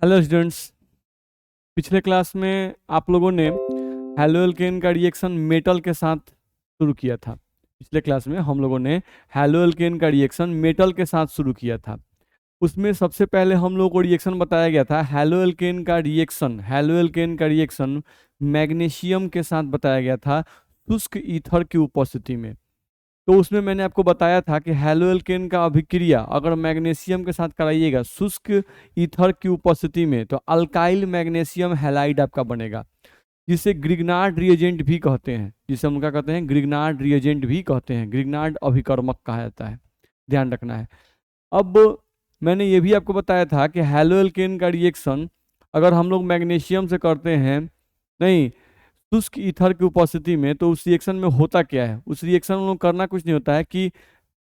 Hello students. पिछले class में आप लोगों ने हैलोएल्केन का रिएक्शन मेटल के साथ शुरू किया था। पिछले क्लास में हम लोगों ने हैलोएल्केन का रिएक्शन मेटल के साथ शुरू किया था। उसमें सबसे पहले हम लोगों को रिएक्शन बताया गया था हैलोएल्केन का रिएक्शन मैग्नीशियम के साथ बताया गया था शुष्क ईथर की उपस्थिति में। तो उसमें मैंने आपको बताया था कि हैलोएल्केन का अभिक्रिया अगर मैग्नीशियम के साथ कराइएगा शुष्क ईथर की उपस्थिति में तो अल्काइल मैग्नीशियम हैलाइड आपका बनेगा, जिसे ग्रिग्नार्ड रिएजेंट भी कहते हैं, जिसे हम क्या कहते हैं, ग्रिग्नार्ड रिएजेंट भी कहते हैं, ग्रिग्नार्ड अभिकर्मक कहा जाता है। ध्यान रखना है। अब मैंने ये भी आपको बताया था कि हैलोएल्केन का रिएक्शन अगर हम लोग मैग्नीशियम से करते हैं, नहीं, शुष्क ईथर की उपस्थिति में, तो उस रिएक्शन में होता क्या है। उस रिएक्शन में करना कुछ नहीं होता है कि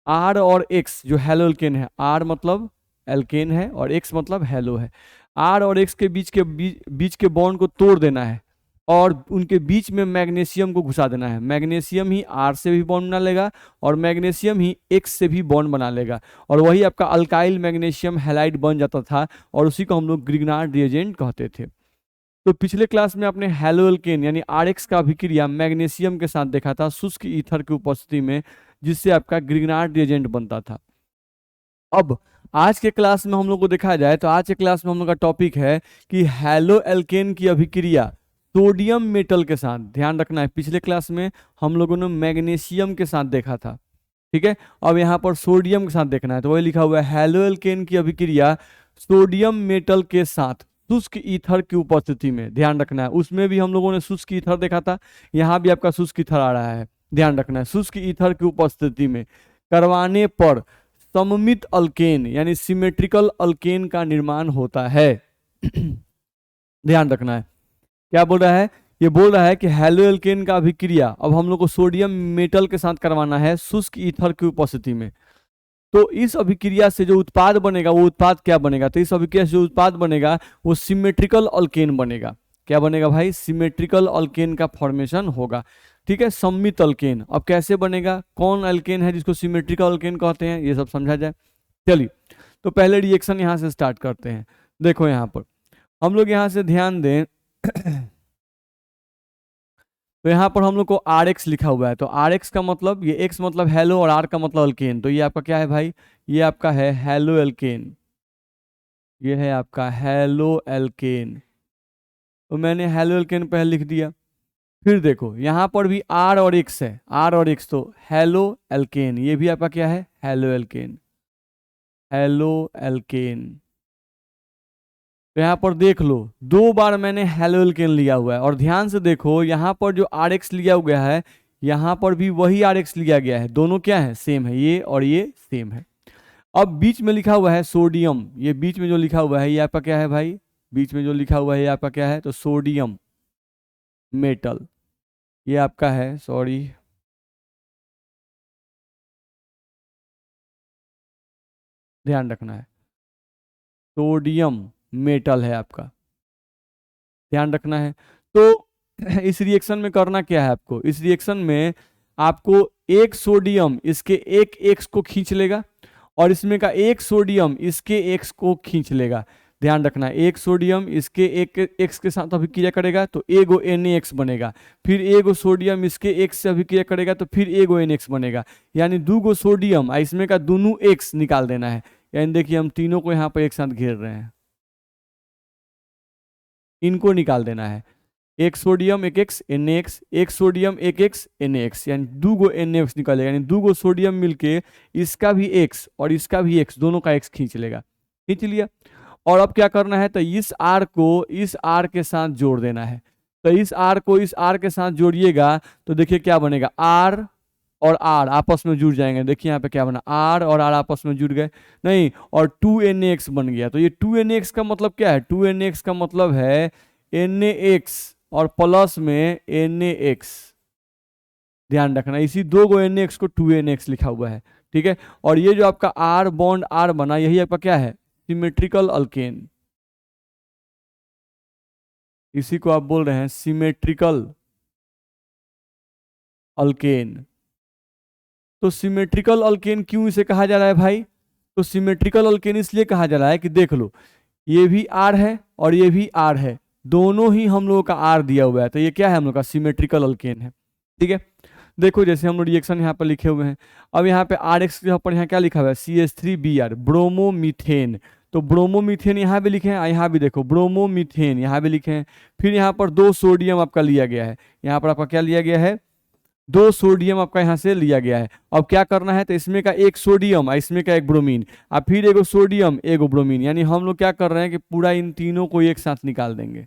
आर और एक्स जो हैलोएल्केन है, आर मतलब एल्केन है और एक्स मतलब हैलो है, आर और एक्स के बीच के बॉन्ड को तोड़ देना है और उनके बीच में मैग्नीशियम को घुसा देना है। मैग्नीशियम ही आर से भी बॉन्ड बना लेगा और मैग्नीशियम ही एक्स से भी बॉन्ड बना लेगा और वही आपका अल्काइल मैग्नीशियम हैलाइड बन जाता था और उसी को हम लोग ग्रिग्नार्ड रिएजेंट कहते थे। तो पिछले क्लास में आपने हैलोएल्केन यानी आरएक्स का अभिक्रिया मैग्नीशियम के साथ देखा था शुष्क ईथर की उपस्थिति में, जिससे आपका ग्रिग्नार्ड रिएजेंट बनता था। अब आज के क्लास में हम लोग को देखा जाए तो आज के क्लास में हम लोग का टॉपिक है कि हैलोएल्केन की अभिक्रिया सोडियम मेटल के साथ। ध्यान रखना है, पिछले क्लास में हम लोगों ने मैग्नीशियम के साथ देखा था, ठीक है। अब यहाँ पर सोडियम के साथ देखना है, तो वही लिखा हुआ है हैलोएल्केन की अभिक्रिया सोडियम मेटल के साथ शुष्क ईथर की उपस्थिति में। ध्यान रखना है, उसमें भी हम लोगों ने शुष्क ईथर देखा था, यहाँ भी आपका शुष्क ईथर आ रहा है। ध्यान रखना है, शुष्क ईथर की उपस्थिति में करवाने पर सममित अल्केन यानी सिमेट्रिकल अल्केन का निर्माण होता है। ध्यान रखना है, क्या बोल रहा है, ये बोल रहा है कि हैलोएल्केन का अभिक्रिया अब हम लोग को सोडियम मेटल के साथ करवाना है शुष्क ईथर की उपस्थिति में। तो इस अभिक्रिया से जो उत्पाद बनेगा वो उत्पाद क्या बनेगा, तो इस अभिक्रिया से जो उत्पाद बनेगा वो सिमेट्रिकल अल्केन बनेगा। क्या बनेगा भाई, सिमेट्रिकल अल्केन का फॉर्मेशन होगा, ठीक है, सममित अल्केन। अब कैसे बनेगा, कौन अल्केन है जिसको सिमेट्रिकल अल्केन कहते हैं, ये सब समझा जाए। चलिए, तो पहले रिएक्शन यहां से स्टार्ट करते हैं। देखो यहां पर हम लोग यहां से ध्यान दें तो यहाँ पर हम लोग को आर एक्स लिखा हुआ है, तो आर एक्स का मतलब, ये एक्स मतलब हेलो और आर का मतलब अल्केन, तो ये आपका क्या है भाई, ये आपका है हेलो एल्केन, ये है आपका हेलो एल्केन। तो मैंने हेलो एल्केन पहले लिख दिया। फिर देखो यहाँ पर भी आर और एक्स है, आर और एक्स, तो हेलो एल्केन, ये भी आपका क्या है, हेलो एल्केन, हेलो एल्केन। तो यहाँ पर देख लो, दो बार मैंने हेलो एल्केन लिया हुआ है और ध्यान से देखो यहाँ पर जो आर एक्स लिया गया है, यहाँ पर भी वही आर एक्स लिया गया है, दोनों क्या है, सेम है, ये और ये सेम है। अब बीच में लिखा हुआ है सोडियम, ये बीच में जो लिखा हुआ है ये आपका क्या है भाई, बीच में जो लिखा हुआ है ये आपका क्या है, तो सोडियम मेटल, ये आपका है, सॉरी, ध्यान रखना है, सोडियम मेटल है आपका, ध्यान रखना है। तो इस रिएक्शन में करना क्या है आपको, इस रिएक्शन में आपको एक सोडियम इसके एक एक्स को खींच लेगा और इसमें का एक सोडियम इसके एक्स को खींच लेगा। ध्यान रखना है, एक सोडियम इसके एक एक्स के साथ अभिक्रिया करेगा तो एगो NaX बनेगा, फिर एगो सोडियम इसके एक्स से अभिक्रिया करेगा तो फिर एगो NX बनेगा, यानी दो गो सोडियम इसमें का दोनों एक्स निकाल देना है। यानी देखिए हम तीनों को यहाँ पर एक साथ घेर रहे हैं, इनको निकाल देना है, एक सोडियम एक एक्स NaX, एक सोडियम एक एक्स NaX, यानी दो गो NaX निकलेगा, यानी दो गो सोडियम मिलके इसका भी एक्स और इसका भी एक्स, दोनों का एक्स खींच लेगा, खींच लिया। और अब क्या करना है, तो इस आर को इस आर के साथ जोड़ देना है, तो इस आर को इस आर के साथ जोड़िएगा तो देखिए क्या बनेगा, आर और आर आपस में जुड़ जाएंगे। देखिए यहाँ पे क्या बना, आर और आर आपस में जुड़ गए, नहीं, और 2NaX बन गया। तो ये 2NaX का मतलब क्या है, 2NaX का मतलब है NaX और प्लस में NaX। ध्यान रखना, इसी दो गो NaX को 2NaX लिखा हुआ है, ठीक है। और ये जो आपका आर बॉन्ड आर बना, यही आपका क्या है, सिमेट्रिकल अल्केन, इसी को आप बोल रहे हैं सिमेट्रिकल अल्केन। तो सिमेट्रिकल अल्केन क्यों इसे कहा जा रहा है भाई, तो सिमेट्रिकल अल्केन इसलिए कहा जा रहा है कि देख लो, ये भी आर है और ये भी आर है, दोनों ही हम लोगों का आर दिया हुआ है, तो ये क्या है हम लोग का सिमेट्रिकल अल्केन है। ठीक है, देखो जैसे हम लोग रिएक्शन यहाँ पर लिखे हुए हैं, अब यहाँ पे आर एक्स के ऊपर यहाँ क्या लिखा हुआ है, CH3Br ब्रोमोमीथेन। तो ब्रोमोमीथेन यहाँ भी लिखे हैं, यहाँ भी देखो ब्रोमोमीथेन यहाँ भी लिखे हैं। फिर यहाँ पर 2 सोडियम आपका लिया गया है, यहाँ पर आपका क्या लिया गया है, 2 सोडियम आपका यहाँ से लिया गया है। अब क्या करना है, तो इसमें का एक सोडियम और इसमें का एक ब्रोमीन, अब फिर एगो सोडियम एगो ब्रोमीन, यानी हम लोग क्या कर रहे हैं कि पूरा इन तीनों को एक साथ निकाल देंगे,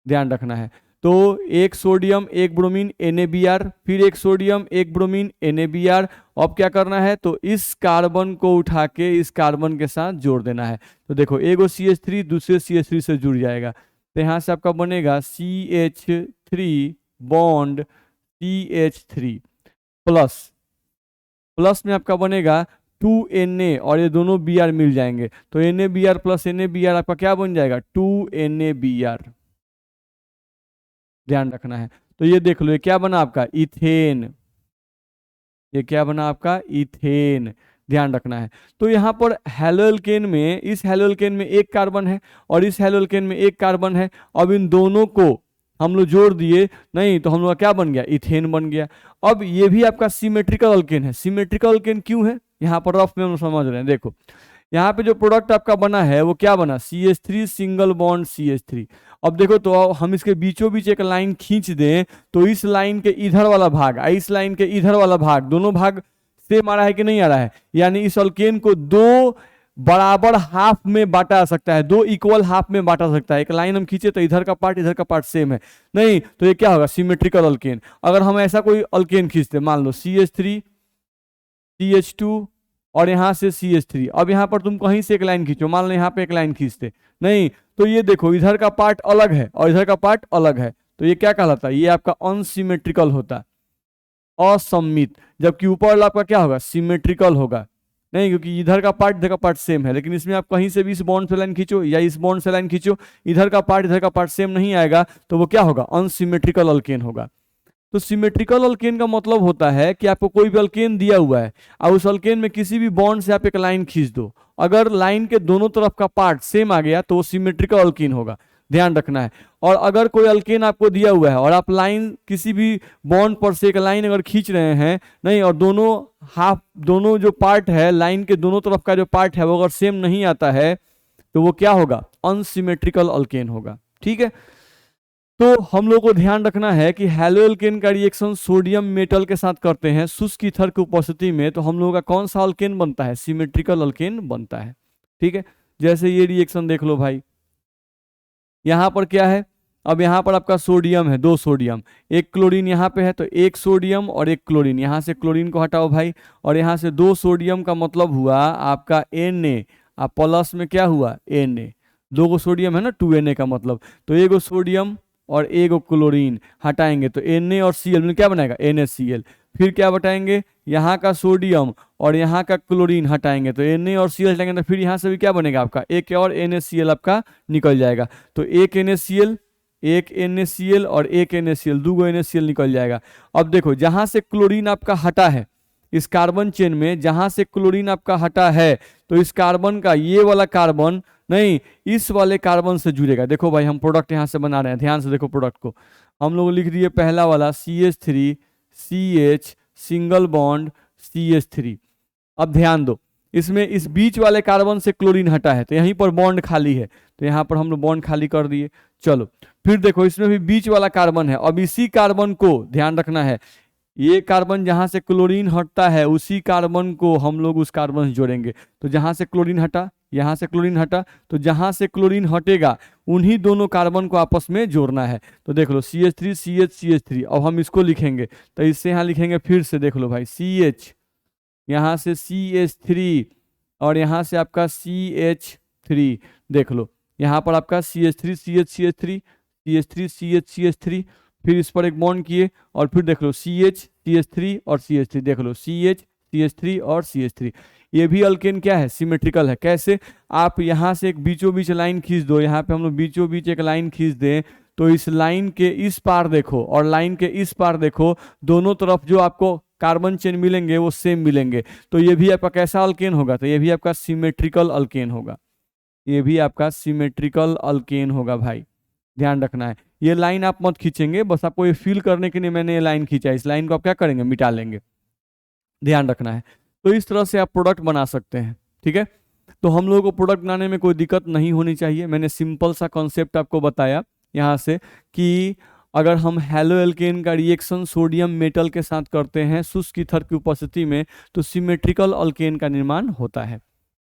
ध्यान रखना है। तो एक सोडियम एक ब्रोमीन NaBr, फिर एक सोडियम एक ब्रोमीन NaBr। अब क्या करना है, तो इस कार्बन को उठा के इस कार्बन के साथ जोड़ देना है। तो देखो एगो CH3 दूसरे CH3 से जुड़ जाएगा, तो यहाँ से आपका बनेगा CH3 bond CH3 plus, plus में आपका बनेगा 2Na और ये दोनों Br मिल जाएंगे, तो NaBr प्लस NaBr आपका क्या बन जाएगा, 2NaBr। ध्यान रखना है। तो ये देख लो, ये क्या बना आपका इथेन, ये क्या बना आपका इथेन, ध्यान रखना है। तो यहाँ पर हेलोल्केन में, इस हेलोल्केन में एक कार्बन है और इस हेलोल्केन में एक कार्बन है। अब इन दोनों को हम लोग जोड़ दिए, नहीं तो हम लोग का क्या बन गया, इथेन बन गया। अब ये भी आपका सिमेट्रिकल अल्केन है। सिमेट्रिकल अल्केन क्यों है, यहाँ पर रफ में हम समझ रहे हैं। देखो यहाँ पे जो प्रोडक्ट आपका बना है वो क्या बना, CH3 सिंगल बॉन्ड CH3। अब देखो तो हम इसके बीचों बीच एक लाइन खींच दें, तो इस लाइन के इधर वाला भाग और इस लाइन के इधर वाला भाग, दोनों भाग सेम आ रहा है कि नहीं आ रहा है, यानी इस अल्केन को 2 बराबर हाफ में बांटा जा सकता है, 2 इक्वल हाफ में बांटा सकता है। एक लाइन हम खींचे तो इधर का पार्ट सेम है, नहीं तो ये क्या होगा, सिमेट्रिकल अल्केन। अगर हम ऐसा कोई अल्केन खींचते, मान लो CH3 CH2 और यहाँ से CH3, अब यहाँ पर तुम कहीं से एक लाइन खींचो, मान लो यहाँ पे एक लाइन खींचते, नहीं तो ये देखो इधर का पार्ट अलग है और इधर का पार्ट अलग है, तो ये क्या कहलाता है, ये आपका अनसिमेट्रिकल होता है, असममित। जबकि ऊपर वाला आपका क्या होगा, सिमेट्रिकल होगा, नहीं क्योंकि इधर का पार्ट सेम है। लेकिन इसमें आप कहीं से भी इस बॉन्ड से लाइन खींचो या इस बॉन्ड से लाइन खींचो, इधर का पार्ट सेम नहीं आएगा, तो वो क्या होगा, अनसिमेट्रिकल अल्केन होगा। तो सिमेट्रिकल अल्केन का मतलब होता है कि आपको कोई भी अल्केन दिया हुआ है और उस अल्केन में किसी भी बॉन्ड से आप एक लाइन खींच दो, अगर लाइन के दोनों तरफ का पार्ट सेम आ गया तो वो सिमेट्रिकल अल्केन होगा, ध्यान रखना है। और अगर कोई अल्केन आपको दिया हुआ है और आप लाइन किसी भी बॉन्ड पर से एक लाइन अगर खींच रहे हैं, नहीं और दोनों जो पार्ट है लाइन के दोनों तरफ का जो पार्ट है वो अगर सेम नहीं आता है, तो वो क्या होगा, अनसिमेट्रिकल अल्केन होगा। ठीक है, तो हम लोग को ध्यान रखना है कि हैलोएल्केन का रिएक्शन सोडियम मेटल के साथ करते हैं शुष्क ईथर की उपस्थिति में, तो हम लोगों का कौन सा अल्केन बनता है, सिमेट्रिकल अल्केन बनता है। ठीक है, जैसे ये रिएक्शन देख लो भाई, यहाँ पर क्या है, अब यहाँ पर आपका सोडियम है, 2 सोडियम, एक क्लोरीन यहाँ पे है, तो एक सोडियम और एक क्लोरीन, यहाँ से क्लोरीन को हटाओ भाई, और यहाँ से 2 सोडियम का मतलब हुआ आपका Na, आप प्लस में क्या हुआ Na, 2 गो सोडियम है ना, 2Na का मतलब, तो एगो सोडियम और एगो क्लोरीन हटाएंगे तो Na और Cl में क्या बनेगा, NaCl। फिर क्या बताएंगे, यहाँ का सोडियम और यहाँ का क्लोरीन हटाएंगे तो Na और Cl हटाएंगे, तो फिर यहाँ से भी क्या बनेगा आपका, एक और NaCl आपका निकल जाएगा। तो एक NaCl और एक NaCl, 2 गो NaCl निकल जाएगा। अब देखो जहाँ से क्लोरीन आपका हटा है इस कार्बन चेन में, जहाँ से क्लोरीन आपका हटा है, तो इस कार्बन का ये वाला कार्बन नहीं इस वाले कार्बन से जुड़ेगा। देखो भाई हम प्रोडक्ट यहाँ से बना रहे हैं, ध्यान से देखो प्रोडक्ट को, हम लोग लिख दिए पहला वाला CH3 CH single bond CH3। अब ध्यान दो, इसमें इस बीच वाले कार्बन से क्लोरीन हटा है तो यहीं पर बॉन्ड खाली है, तो यहाँ पर हम लोग बॉन्ड खाली कर दिए। चलो फिर देखो इसमें भी बीच वाला कार्बन है, अब इसी कार्बन को ध्यान रखना है, ये कार्बन जहां से क्लोरीन हटता है उसी कार्बन को हम लोग उस कार्बन से जोड़ेंगे। तो जहां से क्लोरीन हटा, यहां से क्लोरीन हटा, तो जहां से क्लोरीन हटेगा उन्हीं दोनों कार्बन को आपस में जोड़ना है। तो देख लो CH3 CH CH3, अब हम इसको लिखेंगे तो इससे यहाँ लिखेंगे, फिर से देख लो भाई CH, यहाँ से CH3 और यहाँ से आपका CH3, देख लो यहाँ पर आपका CH3 CH CH3 CH3 CH CH3, फिर इस पर एक बॉन्ड किए और फिर देख लो CH CH3 और CH3, देख लो CH CH3 और CH3। ये भी अल्केन क्या है, सिमेट्रिकल है। कैसे, आप यहाँ से एक बीचों बीच लाइन खींच दो, यहाँ पे हम लोग बीचों बीच एक लाइन खींच दें तो इस लाइन के इस पार देखो और लाइन के इस पार देखो, दोनों तरफ जो आपको कार्बन चेन मिलेंगे वो सेम मिलेंगे, तो ये भी आपका कैसा अल्केन होगा, तो ये भी आपका सिमेट्रिकल अल्केन होगा। ये भी आपका सिमेट्रिकल अल्केन होगा भाई, ध्यान रखना है। ये लाइन आप मत खींचेंगे, बस आपको ये फील करने के लिए मैंने ये लाइन खींचा है। इस लाइन को आप क्या करेंगे, मिटा लेंगे, ध्यान रखना है। तो इस तरह से आप प्रोडक्ट बना सकते हैं, ठीक है। तो हम लोगों को प्रोडक्ट बनाने में कोई दिक्कत नहीं होनी चाहिए। मैंने सिंपल सा कॉन्सेप्ट आपको बताया यहाँ से कि अगर हम हैलो एल्केन का रिएक्शन सोडियम मेटल के साथ करते हैं शुष्क ईथर की उपस्थिति में, तो सिमेट्रिकल अल्केन का निर्माण होता है,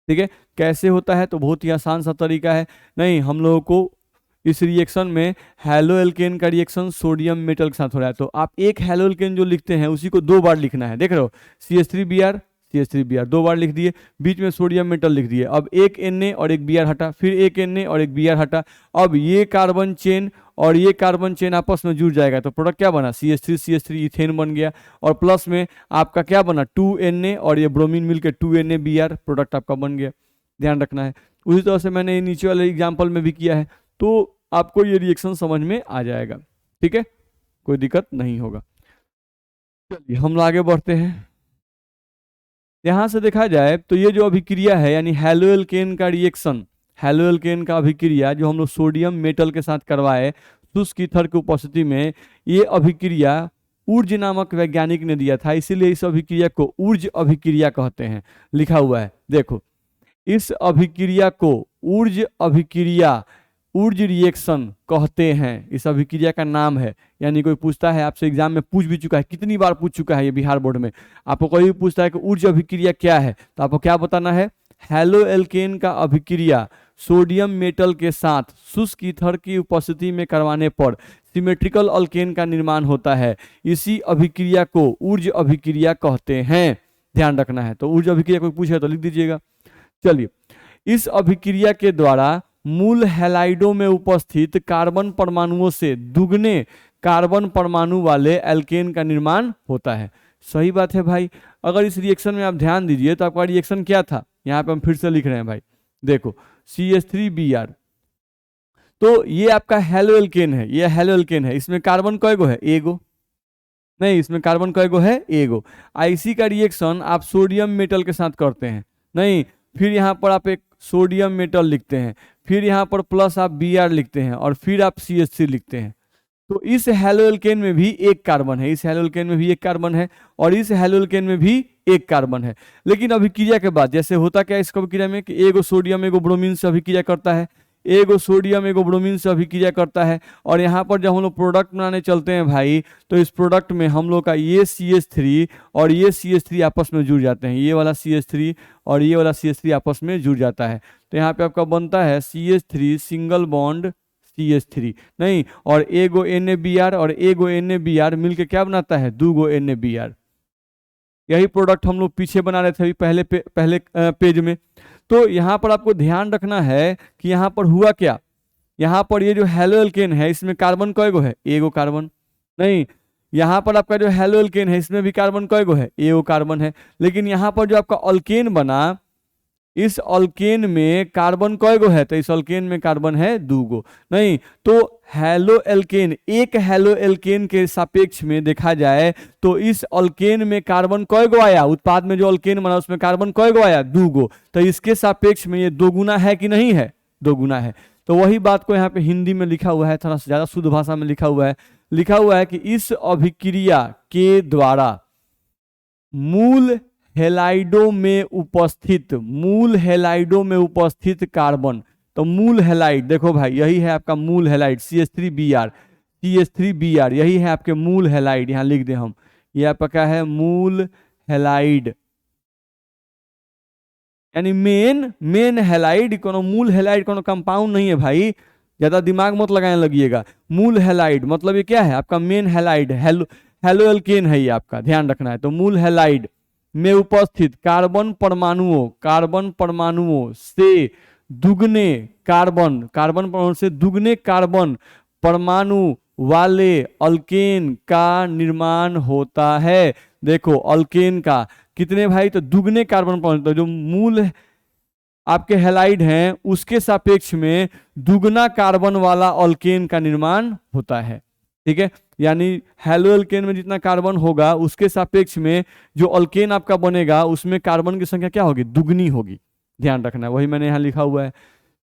ठीक है। कैसे होता है, तो बहुत ही आसान सा तरीका है। नहीं, हम लोगों को इस रिएक्शन में हैलो एल्केन का रिएक्शन सोडियम मेटल के साथ हो रहा है, तो आप एक हैलो एल्केन जो लिखते हैं उसी को 2 बार लिखना है। देख रहे हो, CH3Br CH3Br 2 बार लिख दिए, बीच में सोडियम मेटल लिख दिए। अब एक Na और एक Br हटा, फिर एक Na और एक Br हटा। अब ये कार्बन चेन और ये कार्बन चेन आपस में जुड़ जाएगा, तो प्रोडक्ट क्या बना, CH3 इथेन बन गया। और प्लस में आपका क्या बना, 2Na और ये ब्रोमीन मिलकर 2NaBr प्रोडक्ट आपका बन गया, ध्यान रखना है। उसी तरह से मैंने नीचे वाले एग्जाम्पल में भी किया है, तो आपको ये रिएक्शन समझ में आ जाएगा, ठीक है, कोई दिक्कत नहीं होगा। चलिए हम आगे बढ़ते हैं। यहां से देखा जाए तो ये जो अभिक्रिया है, यानी हैलो एल्केन का रिएक्शन, हैलो एल्केन का अभिक्रिया जो हम लोग सोडियम मेटल के साथ करवाए शुष्क ईथर की उपस्थिति में, ये अभिक्रिया ऊर्ज नामक वैज्ञानिक ने दिया था, इसीलिए इस अभिक्रिया को ऊर्ज अभिक्रिया कहते हैं। लिखा हुआ है, देखो, इस अभिक्रिया को ऊर्ज अभिक्रिया, ऊर्ज रिएक्शन कहते हैं। इस अभिक्रिया का नाम है, यानी कोई पूछता है आपसे, एग्जाम में पूछ भी चुका है, कितनी बार पूछ चुका है ये बिहार बोर्ड में, आपको कोई भी पूछता है कि ऊर्ज अभिक्रिया क्या है, तो आपको क्या बताना है, हैलो एल्केन का अभिक्रिया सोडियम मेटल के साथ शुष्क ईथर की उपस्थिति में करवाने पर सिमेट्रिकल अल्केन का निर्माण होता है। इसी अभिक्रिया को ऊर्ज अभिक्रिया कहते हैं, ध्यान रखना है। तो ऊर्ज अभिक्रिया कोई पूछे तो लिख दीजिएगा। चलिए, इस अभिक्रिया के द्वारा मूल हैलाइडों में उपस्थित कार्बन परमाणुओं से दुगने कार्बन परमाणु वाले एल्केन का निर्माण होता है। सही बात है भाई। अगर इस रिएक्शन में आप ध्यान दीजिए तो आपका रिएक्शन क्या था, यहाँ पे हम फिर से लिख रहे हैं भाई, देखो CH3Br, तो ये आपका हैलो एल्केन है, ये हैलो एल्केन है। इसमें कार्बन कय गो है, एगो, नहीं इसमें कार्बन कय गो है, एगो। इसी का रिएक्शन आप सोडियम मेटल के साथ करते हैं, नहीं, फिर यहाँ पर आप एक सोडियम मेटल लिखते हैं, फिर यहाँ पर प्लस आप Br लिखते हैं, और फिर आप CH3 लिखते हैं। तो इस हैलो एल्केन में भी एक कार्बन है, इस हैलो एल्केन में भी एक कार्बन है, और इस हैलो एल्केन में भी एक कार्बन है। लेकिन अभिक्रिया के बाद जैसे होता क्या इस अभिक्रिया में कि एगो सोडियम एगो ब्रोमीन से अभिक्रिया करता है, एगो सोडियम एगो ब्रोमीन से अभिक्रिया करता है, और यहाँ पर जब हम लोग प्रोडक्ट बनाने चलते हैं भाई, तो इस प्रोडक्ट में हम लोग का ये CH3 और ये CH3 आपस में जुड़ जाते हैं, ये वाला CH3 और ये वाला CH3 आपस में जुड़ जाता है। तो यहाँ पे आपका बनता है CH3 सिंगल बॉन्ड CH3, नहीं, और एगो NaBr और एगो NaBr मिलके क्या बनाता है, 2 गो NaBr। यही प्रोडक्ट हम लोग पीछे बना रहे थे अभी पहले पेज में। तो यहाँ पर आपको ध्यान रखना है कि यहाँ पर हुआ क्या, यहाँ पर ये जो हैलो एल्केन है इसमें कार्बन कय गो है, एगो कार्बन, नहीं, यहाँ पर आपका जो हैलो एल्केन है इसमें भी कार्बन कय गो है, एगो कार्बन है। लेकिन यहाँ पर जो आपका अल्केन बना, इस अल्केन में कार्बन कय गो है, तो इस अल्केन में कार्बन है 2 गो, नहीं, तो हैलो एल्केन, एक हैलो एल्केन के सापेक्ष में देखा जाए तो इस अल्केन में कार्बन कय गो आया, उत्पाद में जो अल्केन बना उसमें कार्बन कय गो आया, 2 गो। तो इसके सापेक्ष में ये 2 गुना है कि नहीं है, 2 गुना है। तो वही बात को यहाँ पे हिंदी में लिखा हुआ है, थोड़ा ज्यादा शुद्ध भाषा में लिखा हुआ है कि इस अभिक्रिया के द्वारा मूल हैलाइडों में उपस्थित कार्बन, तो मूल हैलाइड देखो भाई, यही है आपका मूल हैलाइड CH3Br, यही है आपके मूल हैलाइड, यहाँ लिख दे हम, ये आपका क्या है, मूल हैलाइड, यानी मेन हैलाइड, कोनो मूल हैलाइड कोनो कंपाउंड नहीं है भाई, ज्यादा दिमाग मत लगाने लगिएगा। मूल हैलाइड मतलब ये क्या है, आपका मेन हैलाइड, हैलो एल्केन है ये आपका, ध्यान रखना है। तो मूल हैलाइड में उपस्थित कार्बन परमाणुओं से दुगने कार्बन परमाणु से दुगने कार्बन परमाणु वाले अल्केन का निर्माण होता है। देखो अल्केन का कितने भाई, तो दुगने कार्बन परमाणु, तो जो मूल आपके हैलाइड हैं उसके सापेक्ष में दुगना कार्बन वाला अल्केन का निर्माण होता है, ठीक है। यानी हैलो एल्केन में जितना कार्बन होगा उसके सापेक्ष में जो अल्केन आपका बनेगा उसमें कार्बन की संख्या क्या होगी, दुगनी होगी, ध्यान रखना है, वही मैंने यहाँ लिखा हुआ है।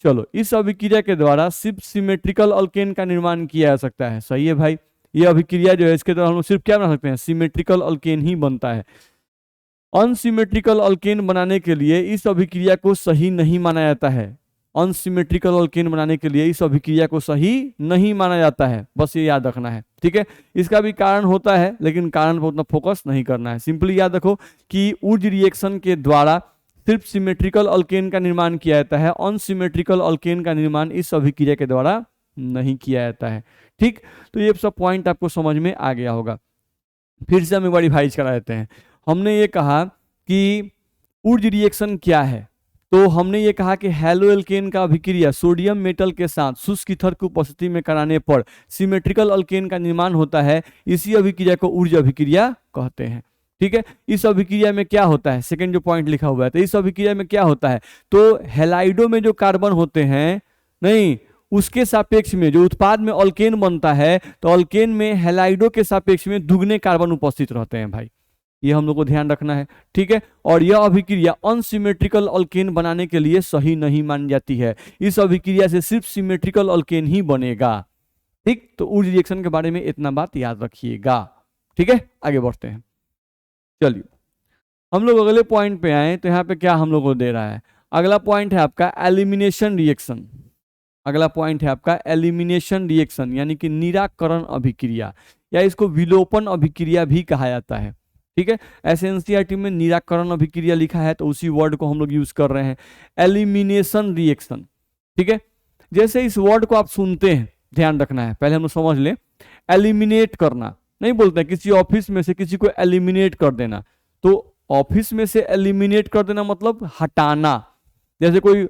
चलो, इस अभिक्रिया के द्वारा सिर्फ सिमेट्रिकल अल्केन का निर्माण किया जा सकता है। सही है भाई, ये अभिक्रिया जो है इसके द्वारा हम लोग सिर्फ क्या बना सकते हैं, सिमेट्रिकल अल्केन ही बनता है। अनसिमेट्रिकल अल्केन बनाने के लिए इस अभिक्रिया को सही नहीं माना जाता है। अनसिमेट्रिकल अल्केन बनाने के लिए इस अभिक्रिया को सही नहीं माना जाता है, बस ये याद रखना है, ठीक है। इसका भी कारण होता है, लेकिन कारण पर उतना फोकस नहीं करना है। सिंपली याद रखो कि ऊर्ज रिएक्शन के द्वारा सिर्फ सिमेट्रिकल अल्केन का निर्माण किया जाता है, अनसिमेट्रिकल अल्केन का निर्माण इस अभिक्रिया के द्वारा नहीं किया जाता है, ठीक। तो ये सब पॉइंट आपको समझ में आ गया होगा। फिर से हम एक बार रिवाइज करा देते हैं। हमने ये कहा कि ऊर्ज रिएक्शन क्या है, तो हमने ये कहा कि हैलोएल्केन का अभिक्रिया सोडियम मेटल के साथ शुष्क ईथर की उपस्थिति में कराने पर सिमेट्रिकल अल्केन का निर्माण होता है। इसी अभिक्रिया को ऊर्ज अभिक्रिया कहते हैं, ठीक है। इस अभिक्रिया में क्या होता है, सेकंड जो पॉइंट लिखा हुआ है, तो इस अभिक्रिया में क्या होता है, तो हैलाइडो में जो कार्बन होते हैं, नहीं, उसके सापेक्ष में जो उत्पाद में अल्केन बनता है, तो अल्केन में हैलाइडो के सापेक्ष में दुगने कार्बन उपस्थित रहते हैं भाई, ये हम लोग को ध्यान रखना है, ठीक है। और यह अभिक्रिया अनसिमेट्रिकल अल्केन बनाने के लिए सही नहीं मानी जाती है। इस अभिक्रिया से सिर्फ सिमेट्रिकल अल्केन ही बनेगा, ठीक। तो ऊर्ज रिएक्शन के बारे में इतना बात याद रखिएगा, ठीक है। आगे बढ़ते हैं, चलिए हम लोग अगले पॉइंट पे आए। तो यहाँ पे क्या हम लोग को दे रहा है, अगला पॉइंट है आपका एलिमिनेशन रिएक्शन। अगला पॉइंट है आपका एलिमिनेशन रिएक्शन, यानी कि निराकरण अभिक्रिया, या इसको विलोपन अभिक्रिया भी कहा जाता है, ठीक है। ऐसे एनसीईआरटी में निराकरण अभिक्रिया लिखा है, तो उसी वर्ड को हम लोग यूज कर रहे हैं, एलिमिनेशन रिएक्शन, ठीक है। जैसे इस वर्ड को आप सुनते हैं, ध्यान रखना है, पहले हम लोग समझ लें। एलिमिनेट करना नहीं बोलते हैं, किसी ऑफिस में से किसी को एलिमिनेट कर देना, तो ऑफिस में से एलिमिनेट कर देना मतलब हटाना। जैसे कोई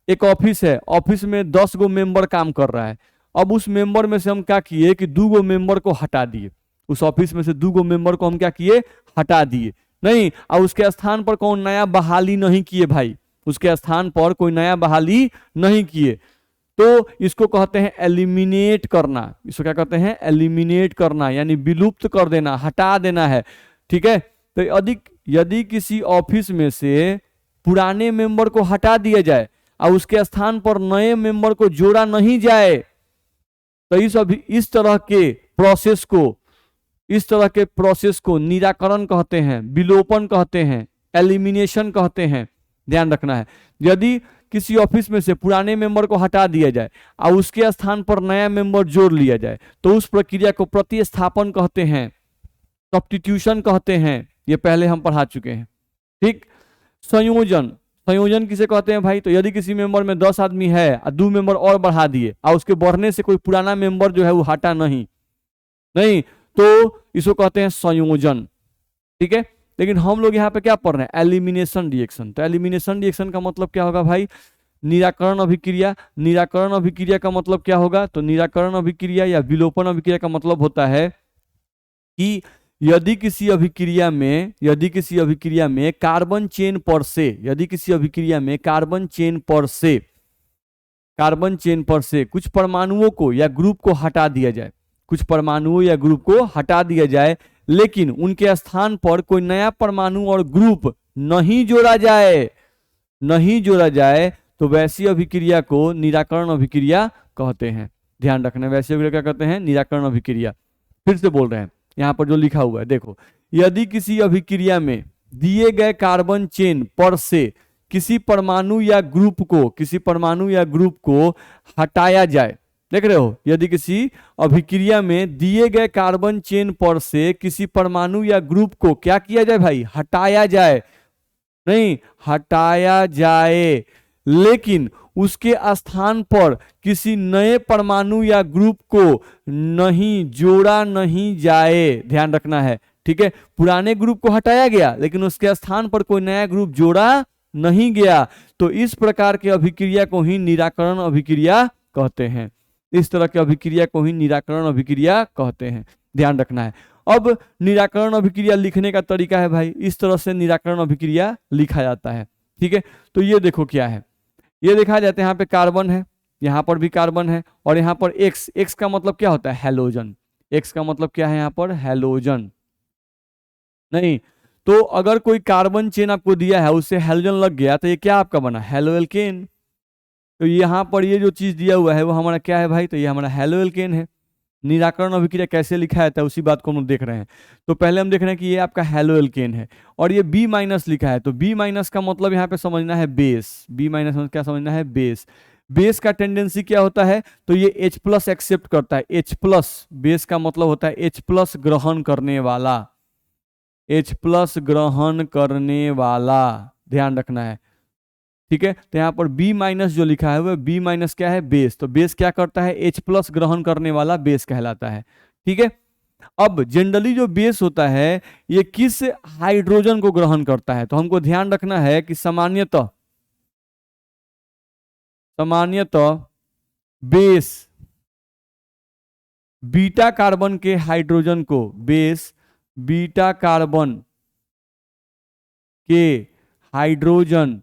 एक ऑफिस है, ऑफिस में 10 गो मेंबर काम कर रहा है, अब उस मेंबर में से हम क्या किए कि 2 गो मेंबर को हटा दिए, उस ऑफिस में से 2 गो मेंबर को हम क्या किए, हटा दिए, नहीं, और उसके स्थान पर कोई नया बहाली नहीं किए भाई, उसके स्थान पर कोई नया बहाली नहीं किए, तो इसको कहते हैं एलिमिनेट करना। इसको क्या कहते हैं, एलिमिनेट करना, यानी विलुप्त कर देना, हटा देना है, ठीक है। तो यदि किसी ऑफिस में से पुराने मेंबर को हटा दिया जाए और उसके स्थान पर नए मेंबर को जोड़ा नहीं जाए, तो इस तरह के प्रोसेस को निराकरण कहते हैं, विलोपन कहते हैं, एलिमिनेशन कहते हैं, ध्यान रखना है। यदि किसी ऑफिस में से पुराने मेंबर को हटा दिया जाए और उसके स्थान पर नया मेंबर जोड़ लिया जाए, तो उस प्रक्रिया को प्रतिस्थापन कहते हैं, सब्स्टिट्यूशन कहते हैं, ये पहले हम पढ़ा चुके हैं, ठीक। संयोजन किसे कहते हैं भाई, तो यदि किसी मेंबर में 10 आदमी है और 2 मेंबर और बढ़ा दिए और उसके बढ़ने से कोई पुराना मेंबर जो है वो हटा नहीं, तो इसको कहते हैं संयोजन, ठीक है। लेकिन हम लोग यहाँ पे क्या पढ़ रहे हैं, एलिमिनेशन रिएक्शन। तो एलिमिनेशन रिएक्शन का मतलब क्या होगा भाई, निराकरण अभिक्रिया। निराकरण अभिक्रिया का मतलब क्या होगा, तो निराकरण अभिक्रिया या विलोपन अभिक्रिया का मतलब होता है कि यदि किसी अभिक्रिया में कार्बन चेन पर से कुछ परमाणुओं को या ग्रुप को हटा दिया जाए, लेकिन उनके स्थान पर कोई नया परमाणु और ग्रुप नहीं जोड़ा जाए, तो वैसी अभिक्रिया को निराकरण अभिक्रिया कहते हैं। ध्यान रखना, वैसी अभिक्रिया क्या कहते हैं, निराकरण अभिक्रिया। फिर से बोल रहे हैं, यहाँ पर जो लिखा हुआ है देखो, यदि किसी अभिक्रिया में दिए गए कार्बन चेन पर से किसी परमाणु या ग्रुप को हटाया जाए, देख रहे हो, यदि किसी अभिक्रिया में दिए गए कार्बन चेन पर से किसी परमाणु या ग्रुप को क्या किया जाए भाई, हटाया जाए, लेकिन उसके स्थान पर किसी नए परमाणु या ग्रुप को जोड़ा नहीं जाए, ध्यान रखना है, ठीक है। पुराने ग्रुप को हटाया गया लेकिन उसके स्थान पर कोई नया ग्रुप जोड़ा नहीं गया, तो इस प्रकार के अभिक्रिया को ही निराकरण अभिक्रिया कहते हैं। इस तरह के अभिक्रिया को ही निराकरण अभिक्रिया कहते हैं, ध्यान रखना है। अब निराकरण अभिक्रिया लिखने का तरीका है भाई, इस तरह से निराकरण अभिक्रिया लिखा जाता है, ठीक है। तो ये देखो क्या है, ये देखा जाता है, यहाँ पे कार्बन है, यहाँ पर भी कार्बन है, और यहाँ पर एक्स का मतलब क्या होता है, हैलोजन। एक्स का मतलब क्या है यहाँ पर, हैलोजन, नहीं। तो अगर कोई कार्बन चेन आपको दिया है उससे हैलोजन लग गया, तो ये क्या आपका बना, हैलोएल्केन। तो यहाँ पर ये जो चीज दिया हुआ है वो हमारा क्या है भाई, तो ये हमारा हैलो एल्केन है। निराकरण अभिक्रिया कैसे लिखा है, तो उसी बात को हम लोग देख रहे हैं। तो पहले हम देख रहे हैं कि ये आपका हैलो एल्केन है और ये बी माइनस लिखा है, तो बी माइनस का मतलब यहाँ पे समझना है बेस। बी माइनस मतलब क्या समझना है, बेस। बेस का टेंडेंसी क्या होता है, तो ये H प्लस एक्सेप्ट करता है। H प्लस, बेस का मतलब होता है H प्लस ग्रहण करने वाला, H प्लस ग्रहण करने वाला, ध्यान रखना है। ठीक है, तो यहाँ पर बी माइनस जो लिखा है वह बी माइनस क्या है, बेस। तो बेस क्या करता है, H प्लस ग्रहण करने वाला बेस कहलाता है। ठीक है, अब जनरली जो बेस होता है ये किस हाइड्रोजन को ग्रहण करता है, तो हमको ध्यान रखना है कि सामान्यतः सामान्यतः बेस बीटा कार्बन के हाइड्रोजन को, बेस बीटा कार्बन के हाइड्रोजन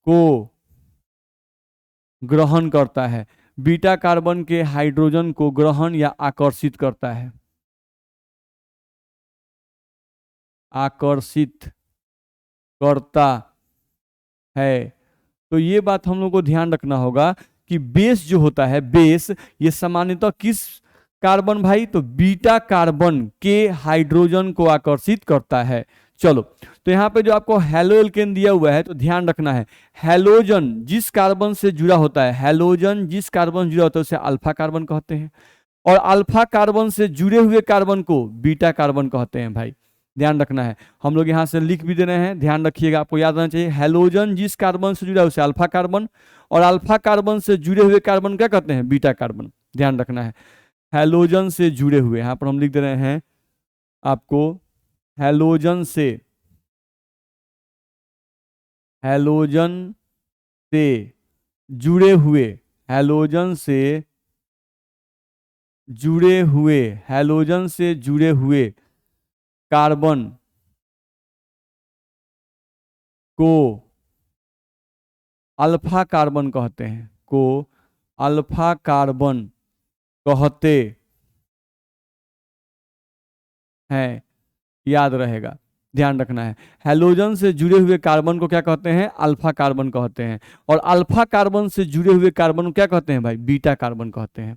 को ग्रहण करता है। बीटा कार्बन के हाइड्रोजन को ग्रहण या आकर्षित करता है, आकर्षित करता है। तो ये बात हम लोग को ध्यान रखना होगा कि बेस जो होता है, बेस ये सामान्यतः किस कार्बन भाई, तो बीटा कार्बन के हाइड्रोजन को आकर्षित करता है। चलो, तो यहाँ पे जो आपको हैलो एल्केन दिया हुआ है, तो ध्यान रखना है हैलोजन जिस कार्बन से जुड़ा होता है, हैलोजन जिस कार्बन से जुड़ा होता है उसे अल्फा कार्बन कहते हैं, और अल्फा कार्बन से जुड़े हुए कार्बन को बीटा कार्बन कहते हैं भाई। ध्यान रखना है, हम लोग यहाँ से लिख भी दे रहे हैं, ध्यान रखिएगा, आपको याद रहना चाहिए। हैलोजन जिस कार्बन से जुड़ा है उसे अल्फा कार्बन, और अल्फा कार्बन से जुड़े हुए कार्बन क्या कहते हैं, बीटा कार्बन। ध्यान रखना है, हैलोजन से जुड़े हुए, यहाँ पर हम लिख दे रहे हैं आपको हैलोजन से, हैलोजन से जुड़े हुए, हैलोजन से जुड़े हुए, हैलोजन से जुड़े हुए कार्बन को अल्फा कार्बन कहते हैं, को अल्फा कार्बन कहते हैं। याद रहेगा, ध्यान रखना है, हैलोजन से जुड़े हुए कार्बन को क्या कहते हैं, अल्फा कार्बन कहते हैं, और अल्फा कार्बन से जुड़े हुए कार्बन को क्या कहते हैं भाई, बीटा कार्बन कहते हैं।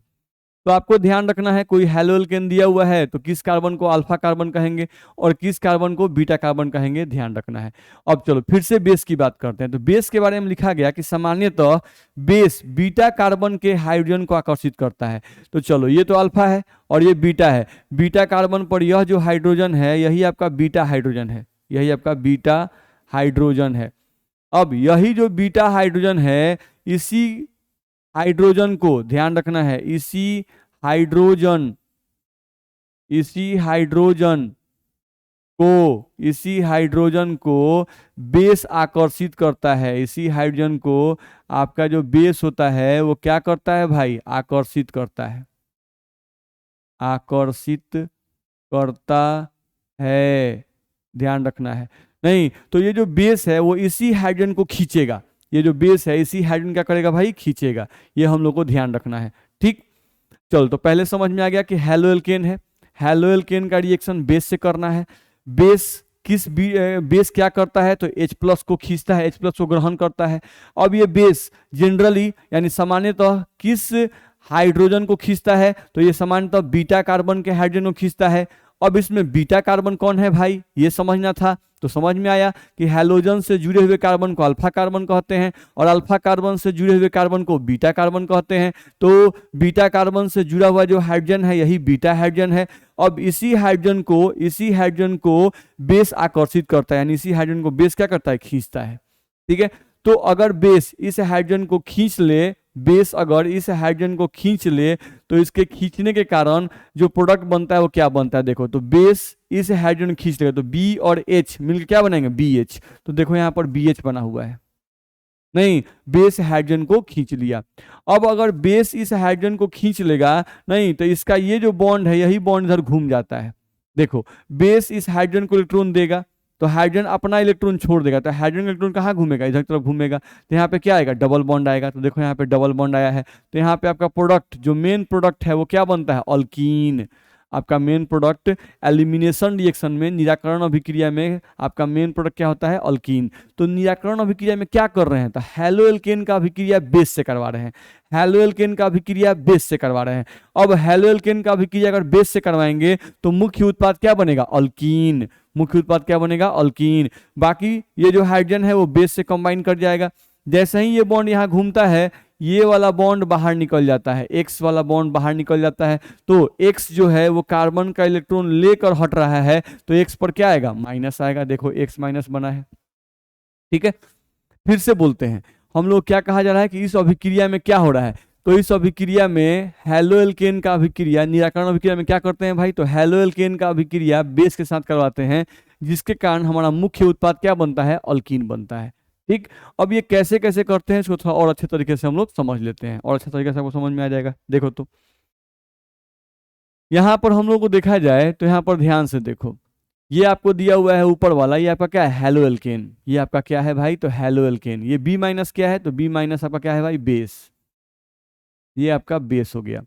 तो आपको ध्यान रखना है, कोई हैलो एल्केन दिया हुआ है तो किस कार्बन को अल्फा कार्बन कहेंगे और किस कार्बन को बीटा कार्बन कहेंगे, ध्यान रखना है। अब चलो फिर से बेस की बात करते हैं। तो बेस के बारे में लिखा गया कि सामान्यतः बेस बीटा कार्बन के हाइड्रोजन को आकर्षित करता है। तो चलो, ये तो अल्फा है और ये बीटा है। बीटा कार्बन पर यह जो हाइड्रोजन है यही आपका बीटा हाइड्रोजन है, यही आपका बीटा हाइड्रोजन है। अब यही जो बीटा हाइड्रोजन है, इसी हाइड्रोजन को ध्यान रखना है, इसी हाइड्रोजन इसी हाइड्रोजन को बेस आकर्षित करता है। इसी हाइड्रोजन को आपका जो बेस होता है वो क्या करता है भाई, आकर्षित करता है, आकर्षित करता है। ध्यान रखना है, नहीं तो ये जो बेस है वो इसी हाइड्रोजन को खींचेगा, ये जो बेस है इसी हाइड्रोजन क्या करेगा भाई, खींचेगा। ये हम लोग को ध्यान रखना है। ठीक, चलो, तो पहले समझ में आ गया कि हैलो एल्केन है, हैलो एल्केन का रिएक्शन बेस से करना है। बेस बेस क्या करता है, तो H प्लस को खींचता है, H प्लस को ग्रहण करता है। अब ये बेस जनरली यानी सामान्यतः किस हाइड्रोजन को खींचता है, तो ये सामान्यतः बीटा कार्बन के हाइड्रोजन को खींचता है। अब इसमें बीटा कार्बन कौन है भाई, ये समझना था। तो समझ में आया कि हैलोजन से जुड़े हुए कार्बन को अल्फा कार्बन कहते हैं और अल्फा कार्बन से जुड़े हुए कार्बन को बीटा कार्बन कहते हैं। तो बीटा कार्बन से जुड़ा हुआ जो हाइड्रोजन है यही बीटा हाइड्रोजन है। अब इसी हाइड्रोजन को बेस आकर्षित करता है, यानी इसी हाइड्रोजन को बेस क्या करता है, खींचता है। ठीक है, तो अगर बेस इस हाइड्रोजन को खींच ले, बेस अगर इस हाइड्रोजन को खींच ले तो इसके खींचने के कारण जो प्रोडक्ट बनता है वो क्या बनता है, देखो। तो बेस इस हाइड्रोजन खींच लेगा तो बी और एच मिलकर क्या बनाएंगे, बी एच। तो देखो यहाँ पर बी एच बना हुआ है, नहीं बेस हाइड्रोजन को खींच लिया। अब अगर बेस इस हाइड्रोजन को खींच लेगा, नहीं तो इसका ये जो बॉन्ड है यही बॉन्ड इधर घूम जाता है। देखो, बेस इस हाइड्रोजन को इलेक्ट्रॉन देगा तो हाइड्रोजन अपना इलेक्ट्रॉन छोड़ देगा, तो हाइड्रोजन इलेक्ट्रॉन कहाँ घूमेगा, इधर तरफ घूमेगा। तो यहाँ पे क्या आएगा, डबल बॉन्ड आएगा। तो देखो यहाँ पे डबल बॉन्ड आया है, तो यहाँ पे आपका प्रोडक्ट जो मेन प्रोडक्ट है वो क्या बनता है, अल्कीन। आपका मेन प्रोडक्ट एलिमिनेशन रिएक्शन में, निराकरण अभिक्रिया में आपका मेन प्रोडक्ट क्या होता है, अल्कीन। तो निराकरण अभिक्रिया में क्या कर रहे हैं, तो हैलो एल्केन का अभिक्रिया बेस से करवा रहे हैं, हैलो एल्केन का अभिक्रिया बेस से करवा रहे हैं। अब हैलो एल्केन का अभिक्रिया अगर बेस से करवाएंगे तो मुख्य उत्पाद क्या बनेगा, अल्कीन। मुख्य उत्पाद क्या बनेगा, अल्कीन। बाकी ये जो हाइड्रोजन है वो बेस से कंबाइन कर जाएगा। जैसे ही ये बॉन्ड यहाँ घूमता है, ये वाला बॉन्ड बाहर निकल जाता है, एक्स वाला बॉन्ड बाहर निकल जाता है, तो एक्स जो है वो कार्बन का इलेक्ट्रॉन लेकर हट रहा है, तो एक्स पर क्या आएगा, माइनस आएगा। देखो एक्स माइनस बना है, ठीक है। फिर से बोलते हैं, हम लोग क्या कहा जा रहा है कि इस अभिक्रिया में क्या हो रहा है, तो इस अभिक्रिया में हैलो एल्केन का अभिक्रिया, निराकरण अभिक्रिया में क्या करते हैं भाई, तो हैलो एल्केन का अभिक्रिया बेस के साथ करवाते हैं, जिसके कारण हमारा मुख्य उत्पाद क्या बनता है, अल्कीन बनता है। ठीक, अब ये कैसे कैसे करते हैं इसको थोड़ा और अच्छे तरीके से हम लोग समझ लेते हैं, और अच्छे तरीके से आपको समझ में आ जाएगा। देखो तो यहाँ पर हम लोग को देखा जाए तो यहाँ पर ध्यान से देखो, ये आपको दिया हुआ है ऊपर वाला, ये आपका क्या है, हैलो एल्केन। ये आपका क्या है भाई, तो हैलो एल्केन। ये बी माइनस क्या है, तो बी माइनस आपका क्या है भाई, बेस। ये आपका बेस हो गया।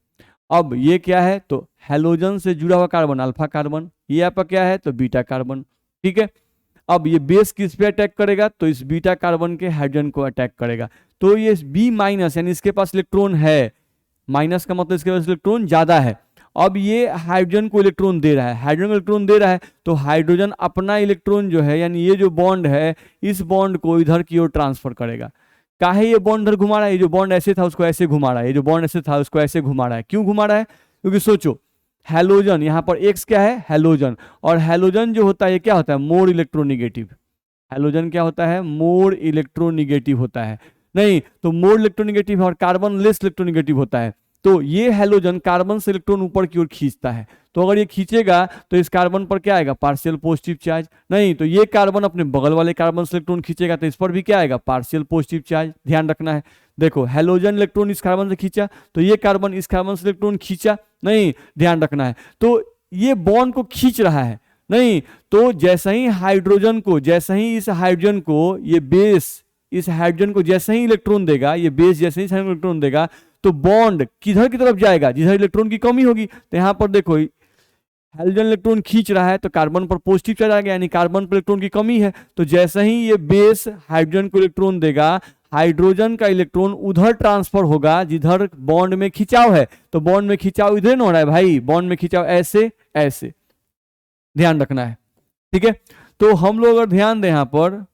अब ये क्या है, तो हैलोजन से जुड़ा हुआ कार्बन, अल्फा कार्बन। ये आपका क्या है, तो बीटा कार्बन। ठीक है, अब ये बेस किस पे अटैक करेगा, तो इस बीटा कार्बन के हाइड्रोजन को अटैक करेगा। तो ये बी माइनस यानी इसके पास इलेक्ट्रॉन है, माइनस का मतलब इसके पास इलेक्ट्रॉन ज्यादा है। अब ये हाइड्रोजन को इलेक्ट्रॉन दे रहा है, हाइड्रोजन को इलेक्ट्रॉन दे रहा है, तो हाइड्रोजन अपना इलेक्ट्रॉन जो है, यानी ये जो बॉन्ड है, इस बॉन्ड को इधर की ओर ट्रांसफर करेगा। काहे ये बॉन्ड इधर घुमा रहा है, ये जो बॉन्ड ऐसे था उसको ऐसे घुमा रहा है, ये जो बॉन्ड ऐसे था उसको ऐसे घुमा रहा है। क्यों घुमा रहा है, क्योंकि सोचो हैलोजन, यहाँ पर एक्स क्या है, हैलोजन, और हैलोजन जो होता है ये क्या होता है, मोर इलेक्ट्रोनिगेटिव। हैलोजन क्या होता है, मोर इलेक्ट्रोनिगेटिव होता है। नहीं तो मोर इलेक्ट्रोनिगेटिव है और कार्बन लेस इलेक्ट्रोनिगेटिव होता है। तो ये हैलोजन कार्बन से इलेक्ट्रॉन ऊपर की ओर खींचता है, तो अगर ये खींचेगा तो इस कार्बन पर क्या आएगा, पार्शियल पॉजिटिव चार्ज। नहीं तो ये कार्बन अपने बगल वाले कार्बन से इलेक्ट्रॉन खींचेगा तो इस पर भी क्या आएगा, पार्शियल पॉजिटिव चार्ज। ध्यान रखना है। देखो हैलोजन इलेक्ट्रॉन इस कार्बन से खींचा, तो ये कार्बन इस कार्बन से इलेक्ट्रॉन खींचा, नहीं ध्यान रखना है, तो ये बॉन्ड को खींच रहा है। नहीं तो जैसे ही हाइड्रोजन को, जैसे ही इस हाइड्रोजन को ये बेस, इस हाइड्रोजन को जैसे ही इलेक्ट्रॉन देगा, ये बेस जैसे ही इलेक्ट्रॉन देगा, तो बॉन्ड किधर की तरफ जाएगा, जिधर इलेक्ट्रॉन की कमी होगी। तो यहां पर देखो हाइड्रोजन इलेक्ट्रॉन खींच रहा है तो कार्बन पर पॉजिटिव चार्ज आ गया, यानी कार्बन पर इलेक्ट्रॉन की कमी है। तो जैसे ही ये बेस हाइड्रोजन को इलेक्ट्रॉन देगा, हाइड्रोजन का इलेक्ट्रॉन उधर ट्रांसफर होगा जिधर बॉन्ड में खिंचाव है। तो बॉन्ड में खिंचाव इधर ना हो रहा है भाई, बॉन्ड में खिंचाव ऐसे ऐसे, ध्यान रखना है। ठीक है, तो हम लोग अगर ध्यान दें यहां पर,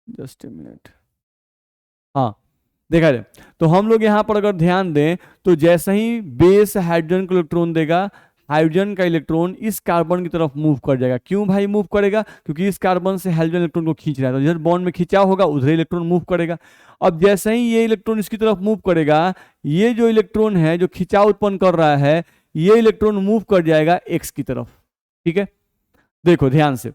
जस्ट ए मिनट, हाँ देखा जाए तो हम लोग यहां पर अगर ध्यान दें तो जैसे ही बेस हाइड्रोजन को इलेक्ट्रॉन देगा, हाइड्रोजन का इलेक्ट्रॉन इस कार्बन की तरफ मूव कर जाएगा। क्यों भाई मूव करेगा, क्योंकि इस कार्बन से हाइड्रोजन इलेक्ट्रॉन को खींच रहा है, तो जिधर बॉन्ड में खिंचाव होगा उधर इलेक्ट्रॉन मूव करेगा। अब जैसे ही ये इलेक्ट्रॉन इसकी तरफ मूव करेगा, ये जो इलेक्ट्रॉन है जो खिंचाव उत्पन्न कर रहा है, ये इलेक्ट्रॉन मूव कर जाएगा एक्स की तरफ। ठीक है, देखो ध्यान से,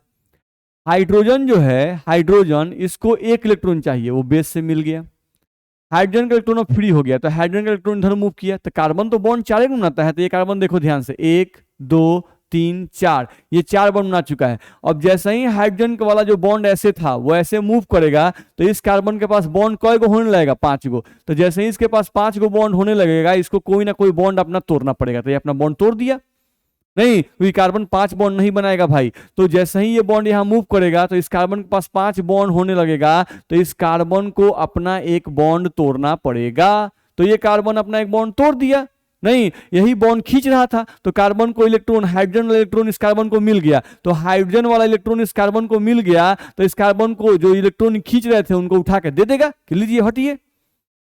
हाइड्रोजन जो है, हाइड्रोजन इसको एक इलेक्ट्रॉन चाहिए, वो बेस से मिल गया, हाइड्रोजन का इलेक्ट्रॉन फ्री हो गया, तो हाइड्रोजन का इलेक्ट्रॉन इधर मूव किया, तो कार्बन तो बॉन्ड 4 बनाता है, तो ये कार्बन देखो ध्यान से 1 2 3 4, ये 4 बॉन्ड बना चुका है। अब जैसे ही हाइड्रोजन वाला जो बॉन्ड ऐसे था वो ऐसे मूव करेगा, तो इस कार्बन के पास बॉन्ड कई गो होने लगेगा, 5 गो। तो जैसे ही इसके पास 5 गो बॉन्ड होने लगेगा, इसको कोई ना कोई बॉन्ड अपना तोड़ना पड़ेगा, तो ये अपना बॉन्ड तोड़ दिया। नहीं क्योंकि कार्बन 5 बॉन्ड नहीं बनाएगा भाई, तो जैसे ही ये बॉन्ड यहाँ मूव करेगा तो इस कार्बन के पास 5 बॉन्ड होने लगेगा, तो इस कार्बन को अपना एक बॉन्ड तोड़ना पड़ेगा। तो ये कार्बन अपना एक बॉन्ड तोड़ दिया, नहीं यही बॉन्ड खींच रहा था, तो कार्बन को इलेक्ट्रॉन, हाइड्रोजन वाला इलेक्ट्रॉन इस कार्बन को मिल गया, तो हाइड्रोजन वाला इलेक्ट्रॉन इस कार्बन को मिल गया, तो इस कार्बन को जो इलेक्ट्रॉन खींच रहे थे उनको उठा के दे देगा कि लीजिए हटिए।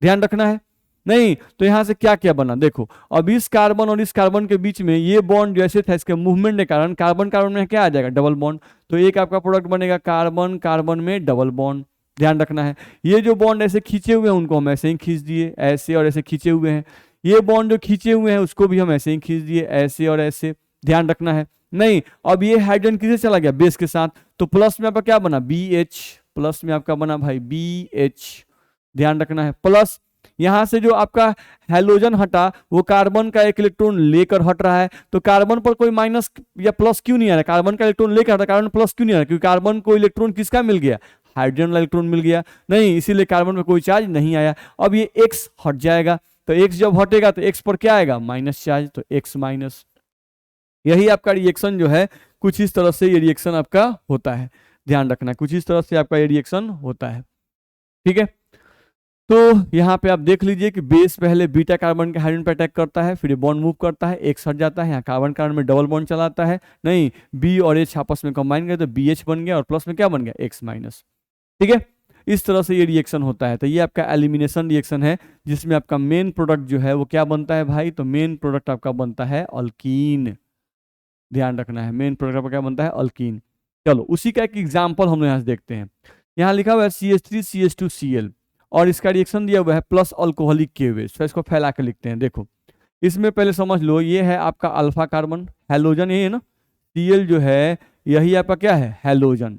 ध्यान रखना है। नहीं तो यहां से क्या क्या बना, देखो अब इस कार्बन और इस कार्बन के बीच में ये बॉन्ड जैसे था, इसके मूवमेंट के कारण कार्बन कार्बन में क्या आ जाएगा, डबल बॉन्ड। तो एक आपका प्रोडक्ट बनेगा कार्बन कार्बन में डबल बॉन्ड। ध्यान रखना है, ये जो बॉन्ड ऐसे खींचे हुए हैं उनको हम ऐसे ही खींच दिए, ऐसे और ऐसे खींचे हुए हैं। ये बॉन्ड जो खींचे हुए हैं उसको भी हम ऐसे ही खींच दिए, ऐसे और ऐसे। ध्यान रखना है। नहीं अब ये हाइड्रोजन किसे चला गया, बेस के साथ, तो प्लस में आपका क्या बना, BH, प्लस में आपका बना भाई BH। ध्यान रखना है, प्लस यहां से जो आपका हैलोजन हटा वो कार्बन का एक इलेक्ट्रॉन लेकर हट रहा है, तो कार्बन पर कोई माइनस या प्लस क्यों नहीं आ रहा, कार्बन का इलेक्ट्रॉन लेकर हटा, कार्बन प्लस क्यों नहीं आ रहा, क्योंकि कार्बन को इलेक्ट्रॉन किसका मिल गया, हाइड्रोजन इलेक्ट्रॉन मिल गया, नहीं इसीलिए कार्बन में कोई चार्ज नहीं आया। अब ये X हट जाएगा, तो x जब हटेगा तो x पर क्या आएगा, माइनस चार्ज, तो x माइनस। यही आपका रिएक्शन जो है कुछ इस तरह से ये रिएक्शन आपका होता है, ध्यान रखना, कुछ इस तरह से आपका ये रिएक्शन होता है। ठीक है, तो यहाँ पे आप देख लीजिए कि बेस पहले बीटा कार्बन के हाइड्रोजन पे अटैक करता है, फिर बॉन्ड मूव करता है, एक्स हट जाता है, यहाँ कार्बन कार्बन में डबल बॉन्ड चलाता है, नहीं बी और एच आपस में कंबाइन गए तो बी एच बन गया और प्लस में क्या बन गया, एक्स माइनस। ठीक है, इस तरह से ये रिएक्शन होता है। तो ये आपका एलिमिनेशन रिएक्शन है जिसमें आपका मेन प्रोडक्ट जो है वो क्या बनता है भाई, तो मेन प्रोडक्ट आपका बनता है अल्कीन, ध्यान रखना है, मेन प्रोडक्ट आपका क्या बनता है, अल्कीन। चलो उसी का एक एग्जाम्पल हम लोग यहाँ से देखते हैं। यहाँ लिखा हुआ है CH3CH2Cl और इसका रिएक्शन दिया हुआ है प्लस अल्कोहलिक KOH। तो इसको फैला के लिखते हैं। देखो इसमें पहले समझ लो, ये है आपका अल्फा कार्बन, हैलोजन ये है ना, Cl जो है यही आपका क्या है, हैलोजन।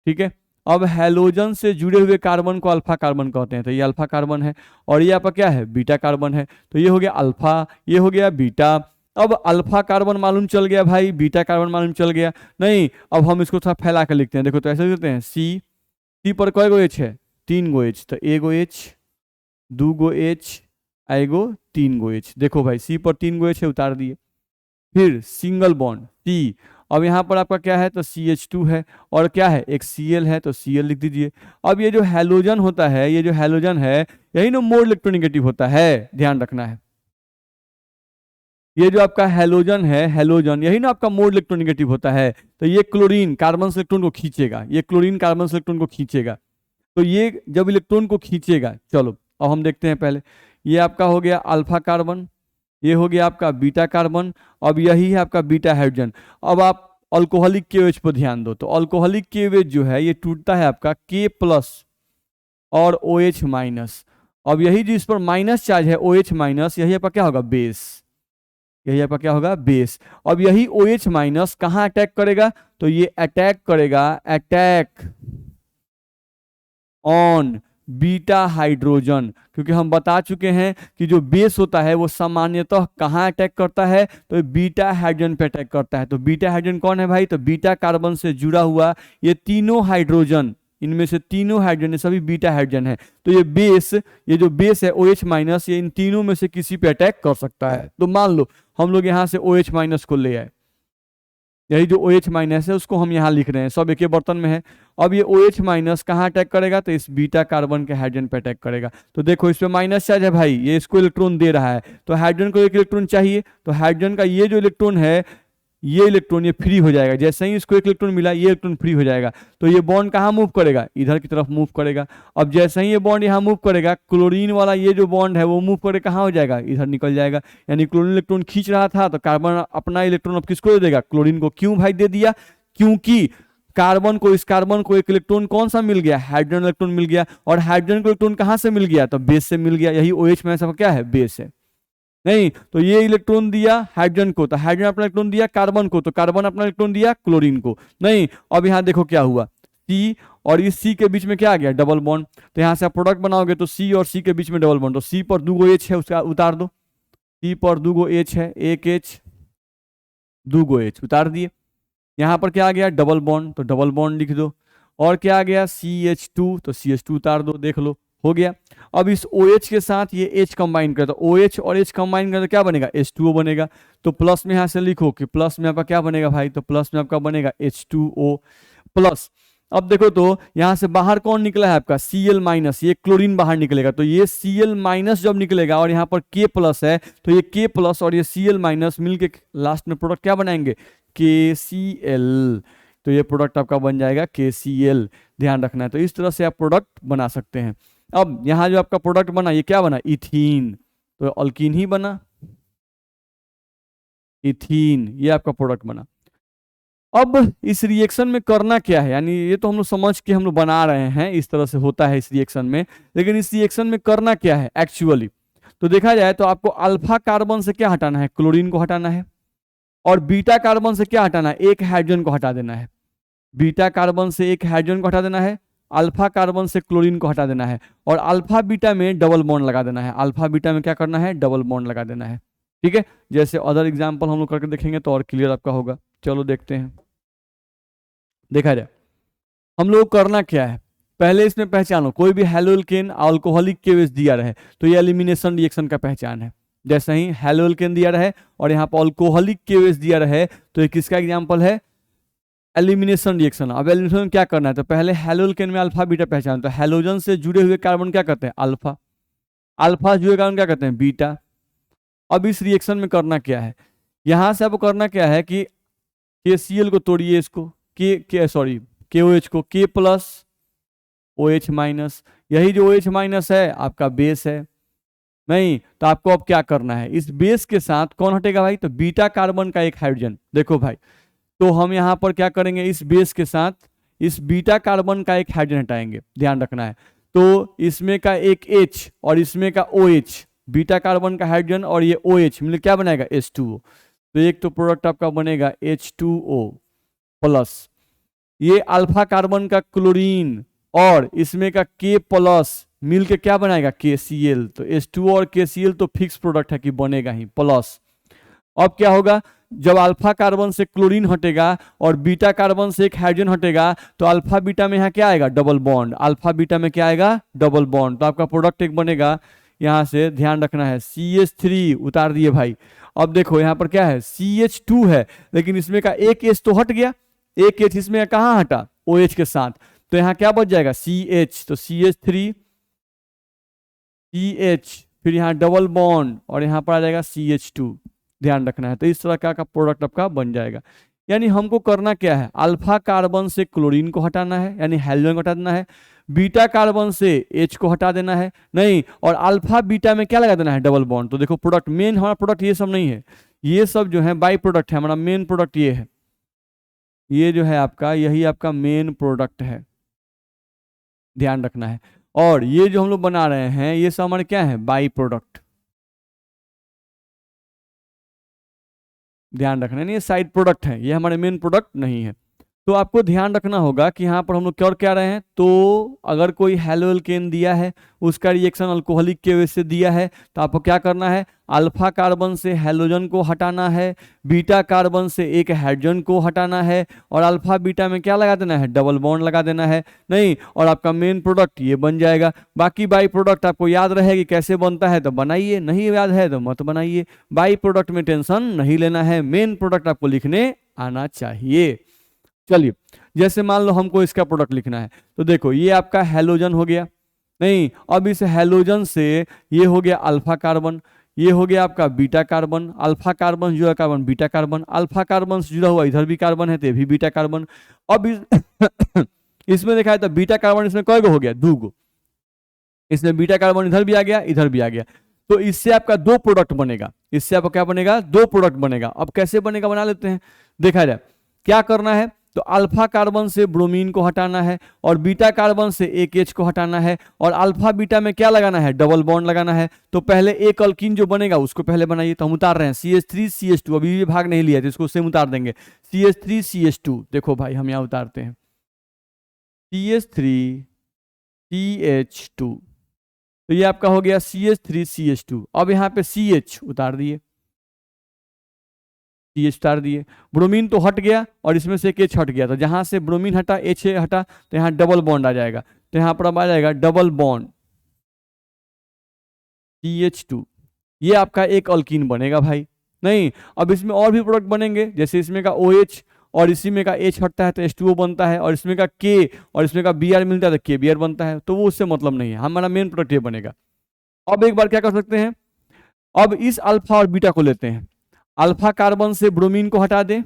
ठीक है, अब हैलोजन से जुड़े हुए कार्बन को अल्फा कार्बन कहते हैं, तो ये अल्फा कार्बन है और ये आपका क्या है, बीटा कार्बन है। तो ये हो गया अल्फा, ये हो गया बीटा। अब अल्फा कार्बन मालूम चल गया भाई, बीटा कार्बन मालूम चल गया, नहीं अब हम इसको थोड़ा फैला कर लिखते हैं। देखो तो ऐसे लिखते हैं, सी पर कई गो एच है, 3 गो एच, तो एगो एच, 2 गो एच, एगो 3 गो एच। देखो भाई सी पर 3 गो एच है, उतार दिए। फिर सिंगल बॉन्ड सी, अब यहाँ पर आपका क्या है, तो CH2 है और क्या है, एक Cl है, तो Cl लिख दीजिए। अब ये जो हैलोजन होता है, ये जो हैलोजन है यही ना मोड इलेक्ट्रोनेगेटिव होता है, ध्यान रखना है। ये जो आपका हैलोजन है, हैलोजन यही ना आपका मोड इलेक्ट्रोनेगेटिव होता है। तो ये क्लोरीन कार्बन से इलेक्ट्रॉन को खींचेगा, ये क्लोरीन कार्बन से इलेक्ट्रॉन को खींचेगा। तो ये जब इलेक्ट्रॉन को खींचेगा, चलो अब हम देखते हैं पहले, ये आपका हो गया अल्फा कार्बन, ये हो गया आपका बीटा कार्बन, अब यही है आपका बीटा हाइड्रोजन। अब आप अल्कोहलिक KOH पर ध्यान दो, तो अल्कोहलिक KOH जो है ये टूटता है आपका K प्लस और OH माइनस। अब यही जो इस पर माइनस चार्ज है OH माइनस, यही आपका क्या होगा, बेस, यही आपका क्या होगा, बेस। अब यही OH माइनस कहाँ अटैक करेगा, तो ये अटैक करेगा, अटैक ऑन बीटा हाइड्रोजन, क्योंकि हम बता चुके हैं कि जो बेस होता है वो सामान्यतः कहाँ अटैक करता है, तो बीटा हाइड्रोजन पे अटैक करता है। तो बीटा हाइड्रोजन कौन है भाई, तो बीटा कार्बन से जुड़ा हुआ ये तीनों हाइड्रोजन, इनमें से तीनों हाइड्रोजन ये सभी बीटा हाइड्रोजन है। तो ये बेस, ये जो बेस है OH माइनस, ये इन तीनों में से किसी पे अटैक कर सकता है। तो मान लो हम लोग यहाँ से OH माइनस को ले आए, यही जो OH माइनस है उसको हम यहाँ लिख रहे हैं, सब एक ही बर्तन में है। अब ये OH माइनस कहाँ अटैक करेगा, तो इस बीटा कार्बन के हाइड्रोजन पे अटैक करेगा। तो देखो इस पे माइनस चार्ज है भाई, ये इसको इलेक्ट्रॉन दे रहा है, तो हाइड्रोजन को एक इलेक्ट्रॉन चाहिए, तो हाइड्रोजन का ये जो इलेक्ट्रॉन है, ये इलेक्ट्रॉन ये फ्री हो जाएगा। जैसे ही इसको एक इलेक्ट्रॉन मिला, ये इलेक्ट्रॉन फ्री हो जाएगा, तो ये बॉन्ड कहाँ मूव करेगा, इधर की तरफ मूव करेगा। अब जैसे ही ये बॉन्ड यहाँ मूव करेगा, क्लोरीन वाला ये जो बॉन्ड है वो मूव करके कहाँ हो जाएगा, इधर निकल जाएगा। यानी क्लोरीन इलेक्ट्रॉन खींच रहा था, तो कार्बन अपना इलेक्ट्रॉन अब किसको दे देगा, क्लोरीन को। क्यों भाई दे दिया, क्योंकि कार्बन को, इस कार्बन को एक इलेक्ट्रॉन कौन सा मिल गया, हाइड्रोजन इलेक्ट्रॉन मिल गया। और हाइड्रोजन को इलेक्ट्रॉन कहाँ से मिल गया, तो बेस से मिल गया। यही OH में सब क्या है, बेस है। नहीं तो ये इलेक्ट्रॉन दिया हाइड्रोजन को, तो हाइड्रोजन अपना इलेक्ट्रॉन दिया कार्बन को, तो कार्बन अपना इलेक्ट्रॉन दिया क्लोरीन को। नहीं, अब यहाँ देखो क्या हुआ, C और इस C के बीच में क्या आ गया, डबल बॉन्ड। तो यहाँ से आप प्रोडक्ट बनाओगे तो C और C के बीच में डबल बॉन्ड, तो C पर 2 गो H है, उसका उतार दो। C पर 2 गो H है, एक H 2 गो H उतार दिए। यहाँ पर क्या आ गया, डबल बॉन्ड, तो डबल बॉन्ड लिख दो। और क्या आ गया, CH2, तो CH2 उतार दो, देख लो हो गया। अब इस OH के साथ ये H कंबाइन कर, तो OH और H कंबाइन कर तो क्या बनेगा, H2O बनेगा। तो प्लस में यहाँ से लिखो कि प्लस में आपका क्या बनेगा भाई, तो प्लस में आपका बनेगा H2O प्लस। अब देखो तो यहाँ से बाहर कौन निकला है आपका, Cl माइनस, ये क्लोरीन बाहर निकलेगा। तो ये Cl माइनस जब निकलेगा और यहाँ पर K प्लस है, तो ये K प्लस और ये Cl माइनस मिलके लास्ट में प्रोडक्ट क्या बनाएंगे, KCl। तो ये प्रोडक्ट आपका बन जाएगा KCl, ध्यान रखना है। तो इस तरह से आप प्रोडक्ट बना सकते हैं। अब यहाँ जो आपका प्रोडक्ट बना, ये क्या बना, इथीन, तो अल्कीन ही बना, इथीन, ये आपका प्रोडक्ट बना। अब इस रिएक्शन में करना क्या है, यानी ये तो हम लोग समझ के हम लोग बना रहे हैं, इस तरह से होता है इस रिएक्शन में, लेकिन इस रिएक्शन में करना क्या है एक्चुअली, तो देखा जाए तो आपको अल्फा कार्बन से क्या हटाना है, क्लोरीन को हटाना है, और बीटा कार्बन से क्या हटाना है, एक हाइड्रोजन को हटा देना है। बीटा कार्बन से एक हाइड्रोजन को हटा देना है, अल्फा कार्बन से क्लोरीन को हटा देना है, और अल्फा बीटा में डबल बॉन्ड लगा देना है। अल्फा बीटा में क्या करना है, डबल बॉन्ड लगा देना है। ठीक है, जैसे अदर एग्जांपल हम लोग करके देखेंगे तो और क्लियर आपका होगा। चलो देखते हैं, देखा जाए हम लोग करना क्या है। पहले इसमें पहचानो, कोई भी हेलोल्केन अल्कोहलिक केवेस दिया रहे तो ये एलिमिनेशन रिएक्शन का पहचान है। जैसे ही हेलोल्केन दिया रहे और यहाँ पर अल्कोहलिक केवेस दिया रहे तो ये किसका एग्जाम्पल है, एलिमिनेशन रिएक्शन। अब एलिमिनेशन में क्या करना है, तो पहले हेलोल्केन में अल्फा बीटा पहचान, तो हेलोजन से जुड़े हुए कार्बन क्या करते हैं, अल्फा, अल्फा से जुड़े कार्बन क्या करते हैं, बीटा। अब इस रिएक्शन में करना क्या है, यहां से आपको करना क्या है कि KCl को तोड़िए, इसको KOH को K प्लस OH माइनस, यही जो OH माइनस है आपका बेस है। नहीं तो आपको अब क्या करना है, इस बेस के साथ कौन हटेगा भाई, तो बीटा कार्बन का एक हाइड्रोजन। देखो भाई, तो हम यहां पर क्या करेंगे, इस बेस के साथ इस बीटा कार्बन का एक हाइड्रोजन हटाएंगे, ध्यान रखना है। तो इसमें का एक H और इसमें का OH, बीटा कार्बन का हाइड्रोजन और ये OH मिलकर क्या बनाएगा, H2O। तो एक तो प्रोडक्ट आपका बनेगा H2O प्लस ये अल्फा कार्बन का क्लोरीन और इसमें का K प्लस मिलके क्या बनाएगा, KCl। तो H2O और KCl तो फिक्स प्रोडक्ट है कि बनेगा ही, प्लस अब क्या होगा, जब अल्फा कार्बन से क्लोरीन हटेगा और बीटा कार्बन से एक हाइड्रोजन हटेगा तो अल्फा बीटा में यहाँ क्या आएगा, डबल बॉन्ड, अल्फा बीटा में क्या आएगा, डबल बॉन्ड। तो आपका प्रोडक्ट एक बनेगा, यहाँ से ध्यान रखना है, CH3 उतार दिए भाई। अब देखो यहाँ पर क्या है, CH2 है लेकिन इसमें का एक H तो हट गया, एक H इसमें कहाँ हटा, OH के साथ, तो यहाँ क्या बच जाएगा, CH। तो CH3 CH, फिर यहाँ डबल बॉन्ड और यहाँ पर आ जाएगा CH2, ध्यान रखना है। तो इस तरह का प्रोडक्ट आपका बन जाएगा। यानी हमको करना क्या है, अल्फा कार्बन से क्लोरीन को हटाना है, यानी हेलोजन को हटा देना है, बीटा कार्बन से H को हटा देना है, नहीं और अल्फा बीटा में क्या लगा देना है, डबल बॉन्ड। तो देखो प्रोडक्ट, मेन हमारा प्रोडक्ट ये सब नहीं है, ये सब जो है बाई प्रोडक्ट है, हमारा मेन प्रोडक्ट ये है, ये जो है आपका, यही आपका मेन प्रोडक्ट है, ध्यान रखना है। और ये जो हम लोग बना रहे हैं ये सब हमारे क्या है, बाई प्रोडक्ट, ध्यान रखना है, ये साइड प्रोडक्ट है, ये हमारे मेन प्रोडक्ट नहीं है। तो आपको ध्यान रखना होगा कि यहाँ पर हम लोग क्या और क्या रहे हैं, तो अगर कोई हेलोल्केन दिया है उसका रिएक्शन अल्कोहलिक के वजह से दिया है तो आपको क्या करना है, अल्फा कार्बन से हेलोजन को हटाना है, बीटा कार्बन से एक हाइड्रोजन को हटाना है और अल्फा बीटा में क्या लगा देना है, डबल बॉन्ड लगा देना है, नहीं और आपका मेन प्रोडक्ट ये बन जाएगा। बाकी बाई प्रोडक्ट आपको याद रहेगी कैसे बनता है तो बनाइए, नहीं याद है तो मत बनाइए। बाई प्रोडक्ट में टेंशन नहीं लेना है, मेन प्रोडक्ट आपको लिखने आना चाहिए। चलिए, जैसे मान लो हमको इसका प्रोडक्ट लिखना है, तो देखो ये आपका हेलोजन हो गया, नहीं अब इस हेलोजन से ये हो गया अल्फा कार्बन, ये हो गया आपका बीटा कार्बन, अल्फा कार्बन जुड़ा carbon beta carbon, alpha carbon से जुड़ा हुआ इधर भी कार्बन है तो ये भी बीटा कार्बन। अब इसमें देखा है तो बीटा कार्बन इसमें कई गो हो गया, 2 गो, इसमें बीटा कार्बन इधर भी आ गया इधर भी आ गया, तो इससे आपका 2 प्रोडक्ट बनेगा, इससे आपका क्या बनेगा, 2 प्रोडक्ट बनेगा। अब कैसे बनेगा बना लेते हैं, देखा जाए क्या करना है, तो अल्फा कार्बन से ब्रोमीन को हटाना है और बीटा कार्बन से एक H को हटाना है और अल्फा बीटा में क्या लगाना है, डबल बॉन्ड लगाना है। तो पहले एक अल्कीन जो बनेगा उसको पहले बनाइए, तो हम उतार रहे हैं CH3 CH2, अभी भी भाग नहीं लिया तो इसको सेम उतार देंगे, CH3 CH2। देखो भाई हम यहाँ उतारते हैं CH3 CH2, तो ये आपका हो गया CH3 CH2। अब यहाँ पे CH उतार दिए, CH उतार दिए, ब्रोमीन तो हट गया और इसमें से एक H हट गया, तो जहां से ब्रोमीन हटा H हटा तो यहाँ डबल बॉन्ड आ जाएगा, तो यहाँ पर अब आ जाएगा डबल बॉन्ड CH2, ये आपका एक अल्कीन बनेगा भाई। नहीं अब इसमें और भी प्रोडक्ट बनेंगे, जैसे इसमें का OH और इसी में का H हटता है तो H2O बनता है और इसमें का K और इसमें का Br मिलता है तो KBr बनता है, तो वो उससे मतलब नहीं है, हमारा मेन प्रोडक्ट ये बनेगा। अब एक बार क्या कर सकते हैं, अब इस अल्फा और बीटा को लेते हैं, अल्फा कार्बन से ब्रोमीन को हटा दें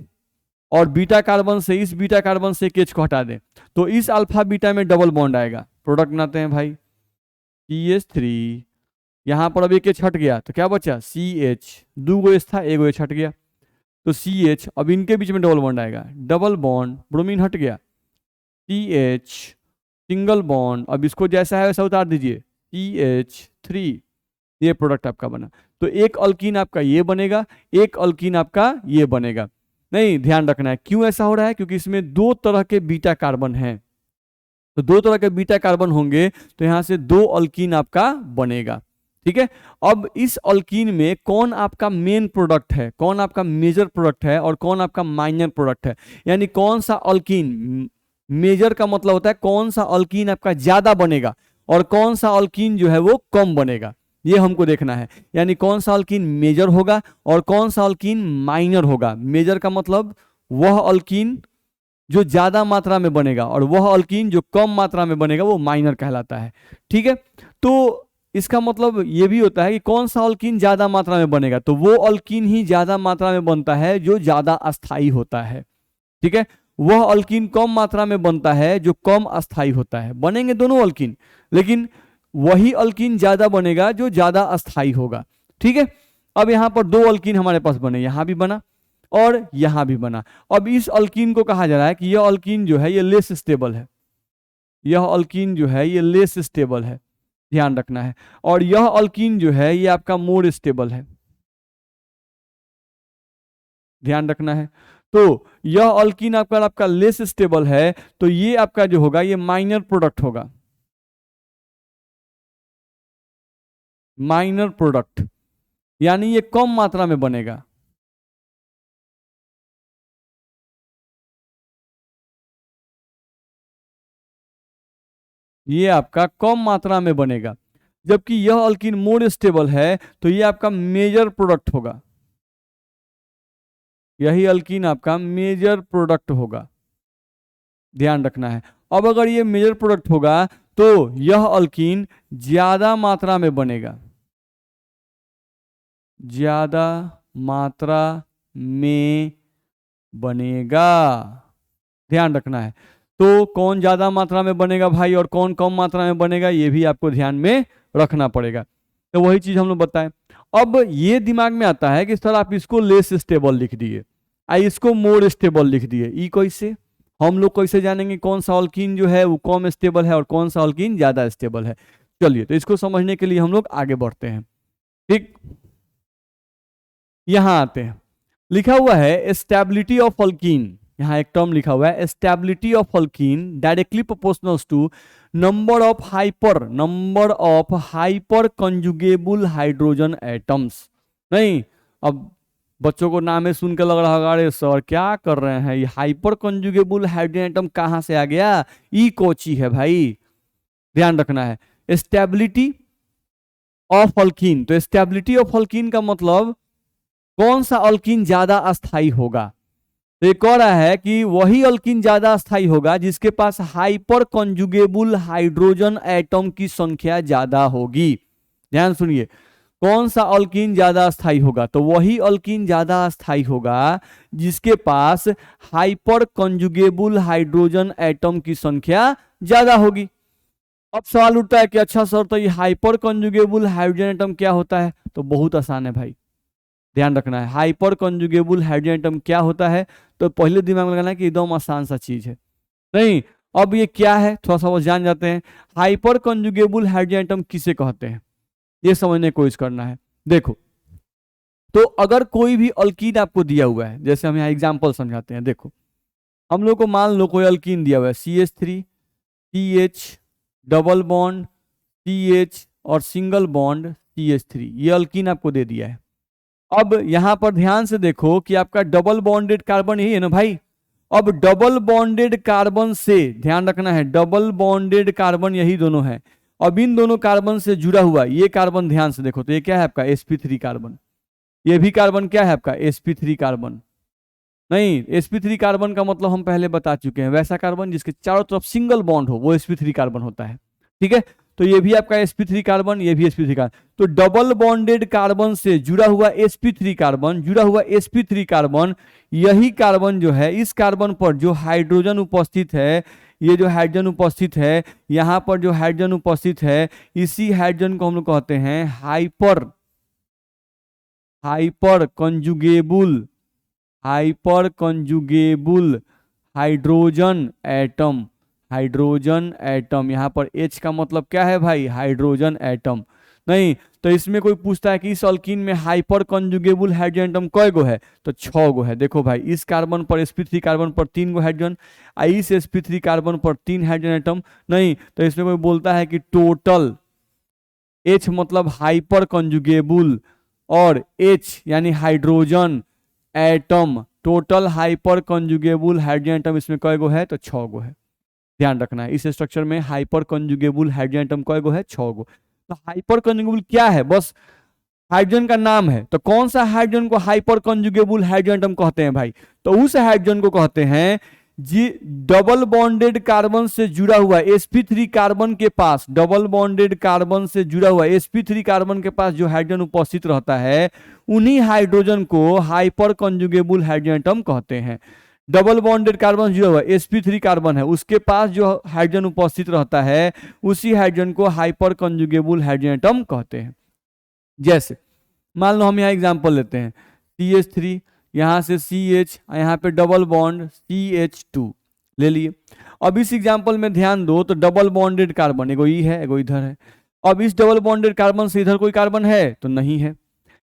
और बीटा कार्बन से इस बीटा कार्बन से H को हटा दें, तो इस अल्फा बीटा में डबल बॉन्ड आएगा, प्रोडक्ट बनाते हैं भाई CH3, यहाँ पर अब एक H हट गया तो क्या बचा CH, 2 गो H था 1 गो H हट गया तो CH, अब इनके बीच में डबल बॉन्ड आएगा, डबल बॉन्ड ब्रोमीन हट गया CH सिंगल बॉन्ड, अब इसको जैसा है वैसा उतार दीजिए CH3, ये प्रोडक्ट आपका बना। तो एक अल्कीन आपका ये बनेगा, एक अल्कीन आपका ये बनेगा। नहीं ध्यान रखना है क्यों ऐसा हो रहा है, क्योंकि इसमें 2 तरह के बीटा कार्बन हैं, तो 2 तरह के बीटा कार्बन होंगे तो यहां से 2 अल्कीन आपका बनेगा, ठीक है। अब इस अल्कीन में कौन आपका मेन प्रोडक्ट है, कौन आपका मेजर प्रोडक्ट है और कौन आपका माइनर प्रोडक्ट है, यानी कौन सा अल्कीन मेजर का मतलब होता है कौन सा अल्कीन आपका ज्यादा बनेगा और कौन सा अल्कीन जो है वो कम बनेगा, ये हमको देखना है। यानी कौन सा अल्कीन मेजर होगा और कौन सा अल्कीन माइनर होगा। मेजर का मतलब वह अल्कीन जो ज्यादा मात्रा में बनेगा और वह अल्कीन जो कम मात्रा में बनेगा वो माइनर कहलाता है। ठीक है, तो इसका मतलब ये भी होता है कि कौन सा अल्कीन ज्यादा मात्रा में बनेगा, तो वो अल्कीन ही ज्यादा मात्रा में बनता है जो ज्यादा अस्थाई होता है। ठीक है, वह अल्कीन कम मात्रा में बनता है जो कम अस्थाई होता है। बनेंगे दोनों अल्कीन, लेकिन वही अल्कीन ज्यादा बनेगा जो ज्यादा अस्थाई होगा। ठीक है, अब यहां पर दो अल्कीन हमारे पास बने, यहां भी बना और यहां भी बना। अब इस अल्कीन को कहा जा रहा है कि यह अल्कीन जो है ये लेस स्टेबल है, यह अल्कीन जो है ये लेस स्टेबल है, ध्यान रखना है। और यह अल्कीन जो है ये आपका मोर स्टेबल है, ध्यान रखना है। तो यह अल्कीन आपका लेस स्टेबल है, तो ये आपका जो होगा ये माइनर प्रोडक्ट होगा, माइनर प्रोडक्ट, यानी ये कम मात्रा में बनेगा। ये आपका कम मात्रा में बनेगा, जबकि यह अल्कीन मोर स्टेबल है तो ये आपका मेजर प्रोडक्ट होगा, यही अल्कीन आपका मेजर प्रोडक्ट होगा, ध्यान रखना है। अब अगर ये मेजर प्रोडक्ट होगा तो यह अल्कीन ज्यादा मात्रा में बनेगा, ज्यादा मात्रा में बनेगा, ध्यान रखना है। तो कौन ज्यादा मात्रा में बनेगा भाई और कौन कम मात्रा में बनेगा, ये भी आपको ध्यान में रखना पड़ेगा। तो वही चीज हम लोग बताएं। अब ये दिमाग में आता है कि सर आप इसको लेस स्टेबल लिख दिए, इसको मोर स्टेबल लिख दिए, ई कैसे, हम लोग कैसे जानेंगे कौन सा अल्कीन जो है वो कम स्टेबल है और कौन सा अल्कीन ज्यादा स्टेबल है। चलिए, तो इसको समझने के लिए हम लोग आगे बढ़ते हैं। ठीक, यहां आते हैं, लिखा हुआ है स्टेबिलिटी ऑफ अल्कीन, यहाँ एक टर्म लिखा हुआ है stability of alkene directly proportional to number of hyper conjugable hydrogen atoms. नहीं, अब बच्चों को नाम में सुन के लग रहा होगा अरे सर क्या कर रहे हैं, ये हाइपर कंजुगेबल हाइड्रोजन एटम कहाँ से आ गया, ई कोची है भाई, ध्यान रखना है। स्टेबिलिटी ऑफ अल्कीन, तो स्टेबिलिटी ऑफ अल्कीन का मतलब कौन सा अल्कीन ज्यादा अस्थाई होगा। तो ये कह रहा है कि वही अल्कीन ज्यादा अस्थाई होगा जिसके पास हाइपर कंजुगेबल हाइड्रोजन एटम की संख्या ज्यादा होगी। ध्यान सुनिए, कौन सा अल्कीन ज्यादा अस्थाई होगा, तो वही अल्कीन ज्यादा अस्थाई होगा जिसके पास हाइपर कंजुगेबल हाइड्रोजन एटम की संख्या ज्यादा होगी। अब सवाल उठता है कि अच्छा सर तो ये हाइपर कंजुगेबल हाइड्रोजन एटम क्या होता है, तो बहुत आसान है भाई, ध्यान रखना है। हाइपर कंजुगेबल हाइड्रोजन एटम क्या होता है, तो पहले दिमाग में लगाना है कि एकदम आसान सा चीज है। नहीं, अब ये क्या है थोड़ा सा वो जान जाते हैं। हाइपर कंजुगेबल हाइड्रोजन एटम किसे कहते हैं, ये समझने की कोशिश करना है। देखो, तो अगर कोई भी अल्कीन आपको दिया हुआ है, जैसे हम यहाँ एग्जाम्पल समझाते हैं, देखो हम लोग को मान लो कोई अल्कीन दिया हुआ है CH3 CH double bond CH और सिंगल बॉन्ड CH3, ये अल्कीन आपको दे दिया है। अब यहां पर ध्यान से देखो कि आपका डबल बॉन्डेड कार्बन यही है ना भाई। अब डबल बॉन्डेड कार्बन से ध्यान रखना है, डबल बॉन्डेड कार्बन यही दोनों है। अब इन दोनों कार्बन से जुड़ा हुआ ये कार्बन ध्यान से देखो, तो ये क्या है आपका sp3 कार्बन, ये भी कार्बन क्या है आपका sp3 कार्बन। नहीं, sp3 कार्बन का मतलब हम पहले बता चुके हैं, वैसा कार्बन जिसके चारों तरफ सिंगल बॉन्ड हो वो sp3 कार्बन होता है। ठीक है, तो ये भी आपका sp3 कार्बन, ये भी sp3 कार्बन। तो डबल बॉन्डेड कार्बन से जुड़ा हुआ sp3 कार्बन, जुड़ा हुआ sp3 कार्बन, यही कार्बन जो है इस कार्बन पर जो हाइड्रोजन उपस्थित है, ये जो हाइड्रोजन उपस्थित है, यहां पर जो हाइड्रोजन उपस्थित है, इसी हाइड्रोजन को हम लोग कहते हैं hyper conjugable hydrogen atom. Hydrogen atom, यहां पर H का मतलब क्या है भाई, हाइड्रोजन एटम। नहीं, तो इसमें कोई पूछता है कि इस अल्कीन में हाइपर कंजुगेबल हाइड्रोजन एटम कय गो है, तो 6 गो है। देखो भाई, इस कार्बन पर sp3 कार्बन पर 3 गो हाइड्रोजन, इस sp3 कार्बन पर 3 हाइड्रोजन एटम। नहीं, तो इसमें कोई बोलता है कि टोटल H मतलब हाइपर कंजुगेबल और H यानी hydrogen atom, total hyper conjugable hydrogen atom इसमें कय गो है, तो 6 गो है। ध्यान रखना है। इस स्ट्रक्चर में हाइपर कंजुगेबल हाइड्रोजन एटम कय गो है? 6 गो। तो हाइपर कंजुगेबल क्या है? बस हाइड्रोजन का नाम है। तो कौन सा हाइड्रोजन को हाइपर कंजुगेबल हाइड्रोजन एटम कहते हैं भाई? तो उस हाइड्रोजन को कहते हैं जी डबल बॉन्डेड कार्बन से जुड़ा हुआ sp3 कार्बन के पास, डबल बॉन्डेड कार्बन से जुड़ा हुआ sp3 कार्बन के पास जो हाइड्रोजन उपस्थित रहता है, उन्हीं हाइड्रोजन को हाइपर कंजुगेबल हाइड्रोजन एटम कहते हैं। डबल बॉन्डेड कार्बन जुड़ा हुआ sp3 कार्बन है, उसके पास जो हाइड्रोजन उपस्थित रहता है, उसी हाइड्रोजन को हाइपर कंजुगेबल हाइड्रोजन एटम कहते हैं। जैसे मान लो हम यहाँ एग्जांपल लेते हैं, CH3, यहाँ से CH, यहाँ पे डबल बॉन्ड CH2 ले लिए। अब इस एग्जांपल में ध्यान दो तो डबल बॉन्डेड कार्बन एगो ई है, एगो इधर है। अब इस डबल बॉन्डेड कार्बन से इधर कोई कार्बन है? तो नहीं है।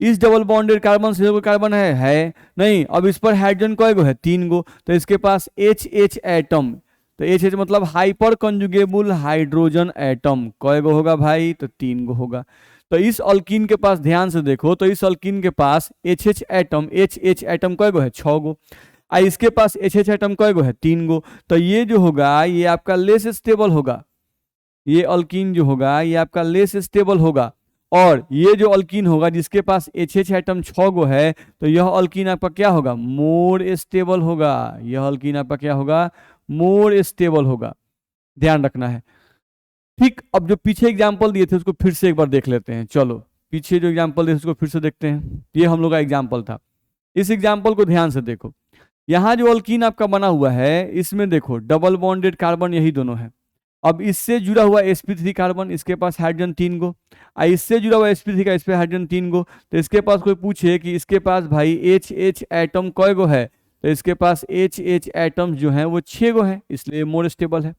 इस डबल बॉन्डेड कार्बन से इधर कोई कार्बन है नहीं। अब इस पर हाइड्रोजन कयगो है? 3 गो। तो इसके पास HH एटम, तो HH मतलब हाइपर कंजुगेबल हाइड्रोजन एटम कयगो होगा भाई? तो 3 गो होगा। तो इस अल्कीन के पास ध्यान से देखो, तो इस अल्कीन के पास HH एटम कयगो है? 6 गो। और इसके पास HH एटम कयगो है? 3 गो। तो ये जो होगा ये आपका लेस स्टेबल होगा, ये अल्कीन जो होगा ये आपका लेस स्टेबल होगा। और ये जो अल्कीन होगा जिसके पास HH एटम 6 गो है, तो यह अल्कीन आपका क्या होगा? मोर स्टेबल होगा। यह अल्कीन आपका क्या होगा? मोर स्टेबल होगा। ध्यान रखना है। ठीक, अब जो पीछे एग्जाम्पल दिए थे उसको फिर से एक बार देख लेते हैं। चलो पीछे जो एग्जाम्पल दिए थे उसको फिर से देखते हैं। ये हम लोग का एग्जाम्पल था। इस एग्जाम्पल को ध्यान से देखो। यहाँ जो अल्कीन आपका बना हुआ है इसमें देखो डबल बॉन्डेड कार्बन यही दोनों है। अब इससे जुड़ा हुआ sp3 कार्बन, इसके पास हाइड्रोजन 3 गो। इससे जुड़ा हुआ sp3 का, इस पे हाइड्रोजन 3 गो। तो इसके पास कोई पूछे कि इसके पास भाई HH एटम कय गो है? तो इसके पास HH एटम जो है वो 6 गो है, इसलिए मोर स्टेबल है।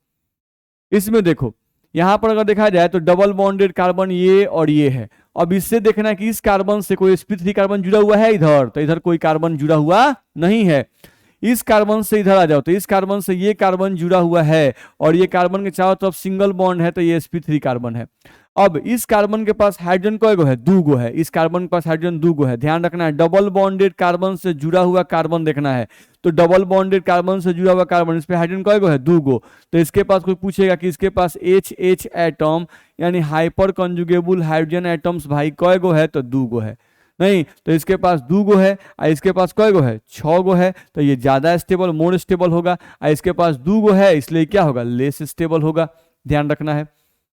इसमें देखो यहाँ पर अगर देखा जाए तो डबल बॉन्डेड कार्बन ये और ये है। अब इससे देखना है कि इस कार्बन से कोई sp3 कार्बन जुड़ा हुआ है इधर, तो इधर कोई कार्बन जुड़ा हुआ नहीं है। इस कार्बन से इधर आ जाओ तो इस कार्बन से ये कार्बन जुड़ा हुआ है और ये कार्बन के चारों तरफ सिंगल बॉन्ड है, तो ये sp3 कार्बन है। अब इस कार्बन के पास हाइड्रोजन कय गो है? 2 गो है। इस कार्बन के पास हाइड्रोजन 2 गो है। ध्यान रखना है, डबल बॉन्डेड कार्बन से जुड़ा हुआ कार्बन देखना है। तो डबल बॉन्डेड कार्बन से जुड़ा हुआ कार्बन, इस पे हाइड्रोजन कय गो है? 2 गो। तो इसके पास कोई पूछेगा कि इसके पास HH एटम यानी हाइपर कंजुगेबल हाइड्रोजन एटम्स भाई कय गो है? तो 2 गो है। नहीं, तो इसके पास 2 गो है और इसके पास कय गो है? 6 गो है। तो ये ज्यादा स्टेबल, मोर स्टेबल होगा। और इसके पास 2 गो है, इसलिए क्या होगा? लेस स्टेबल होगा। ध्यान रखना है।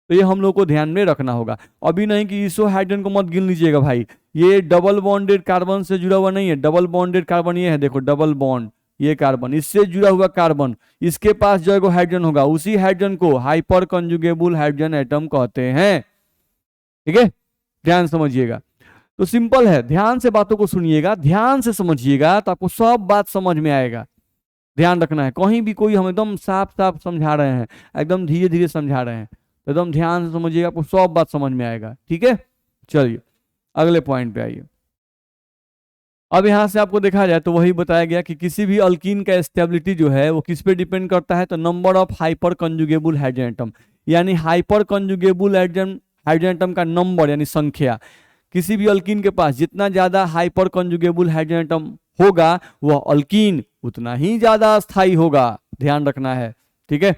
तो ये हम लोग को ध्यान में रखना होगा। अभी नहीं कि इसो हाइड्रोजन को मत गिन लीजिएगा भाई, ये डबल बॉन्डेड कार्बन से जुड़ा हुआ नहीं है। डबल बॉन्डेड कार्बन ये है, देखो डबल बॉन्ड, ये कार्बन इससे जुड़ा हुआ कार्बन, इसके पास जो है हाइड्रोजन होगा, उसी हाइड्रोजन को हाइपर कंजुगेबल हाइड्रोजन एटम कहते हैं। ठीक है, ध्यान समझिएगा। तो सिंपल है, ध्यान से बातों को सुनिएगा, ध्यान से समझिएगा तो आपको सब बात समझ में आएगा। ध्यान रखना है, कहीं भी कोई हम एकदम साफ साफ समझा रहे हैं, एकदम धीरे धीरे समझा रहे हैं, एकदम ध्यान से समझिएगा, आपको सब बात समझ में आएगा। ठीक है, चलिए अगले पॉइंट पे आइए। अब यहां से आपको देखा जाए तो वही बताया गया कि किसी भी अल्कीन का स्टेबिलिटी जो है वो किस पे डिपेंड करता है? तो number of hyper conjugable hydrogen atom, यानी हाइपर कंजुगेबल हाइड्रोजन एटम का नंबर यानी संख्या। किसी भी अल्कीन के पास जितना ज्यादा हाइपर कंजुगेबल हाइड्रोजन एटम होगा वह अल्कीन उतना ही ज्यादा अस्थायी होगा। ध्यान रखना है। ठीक है,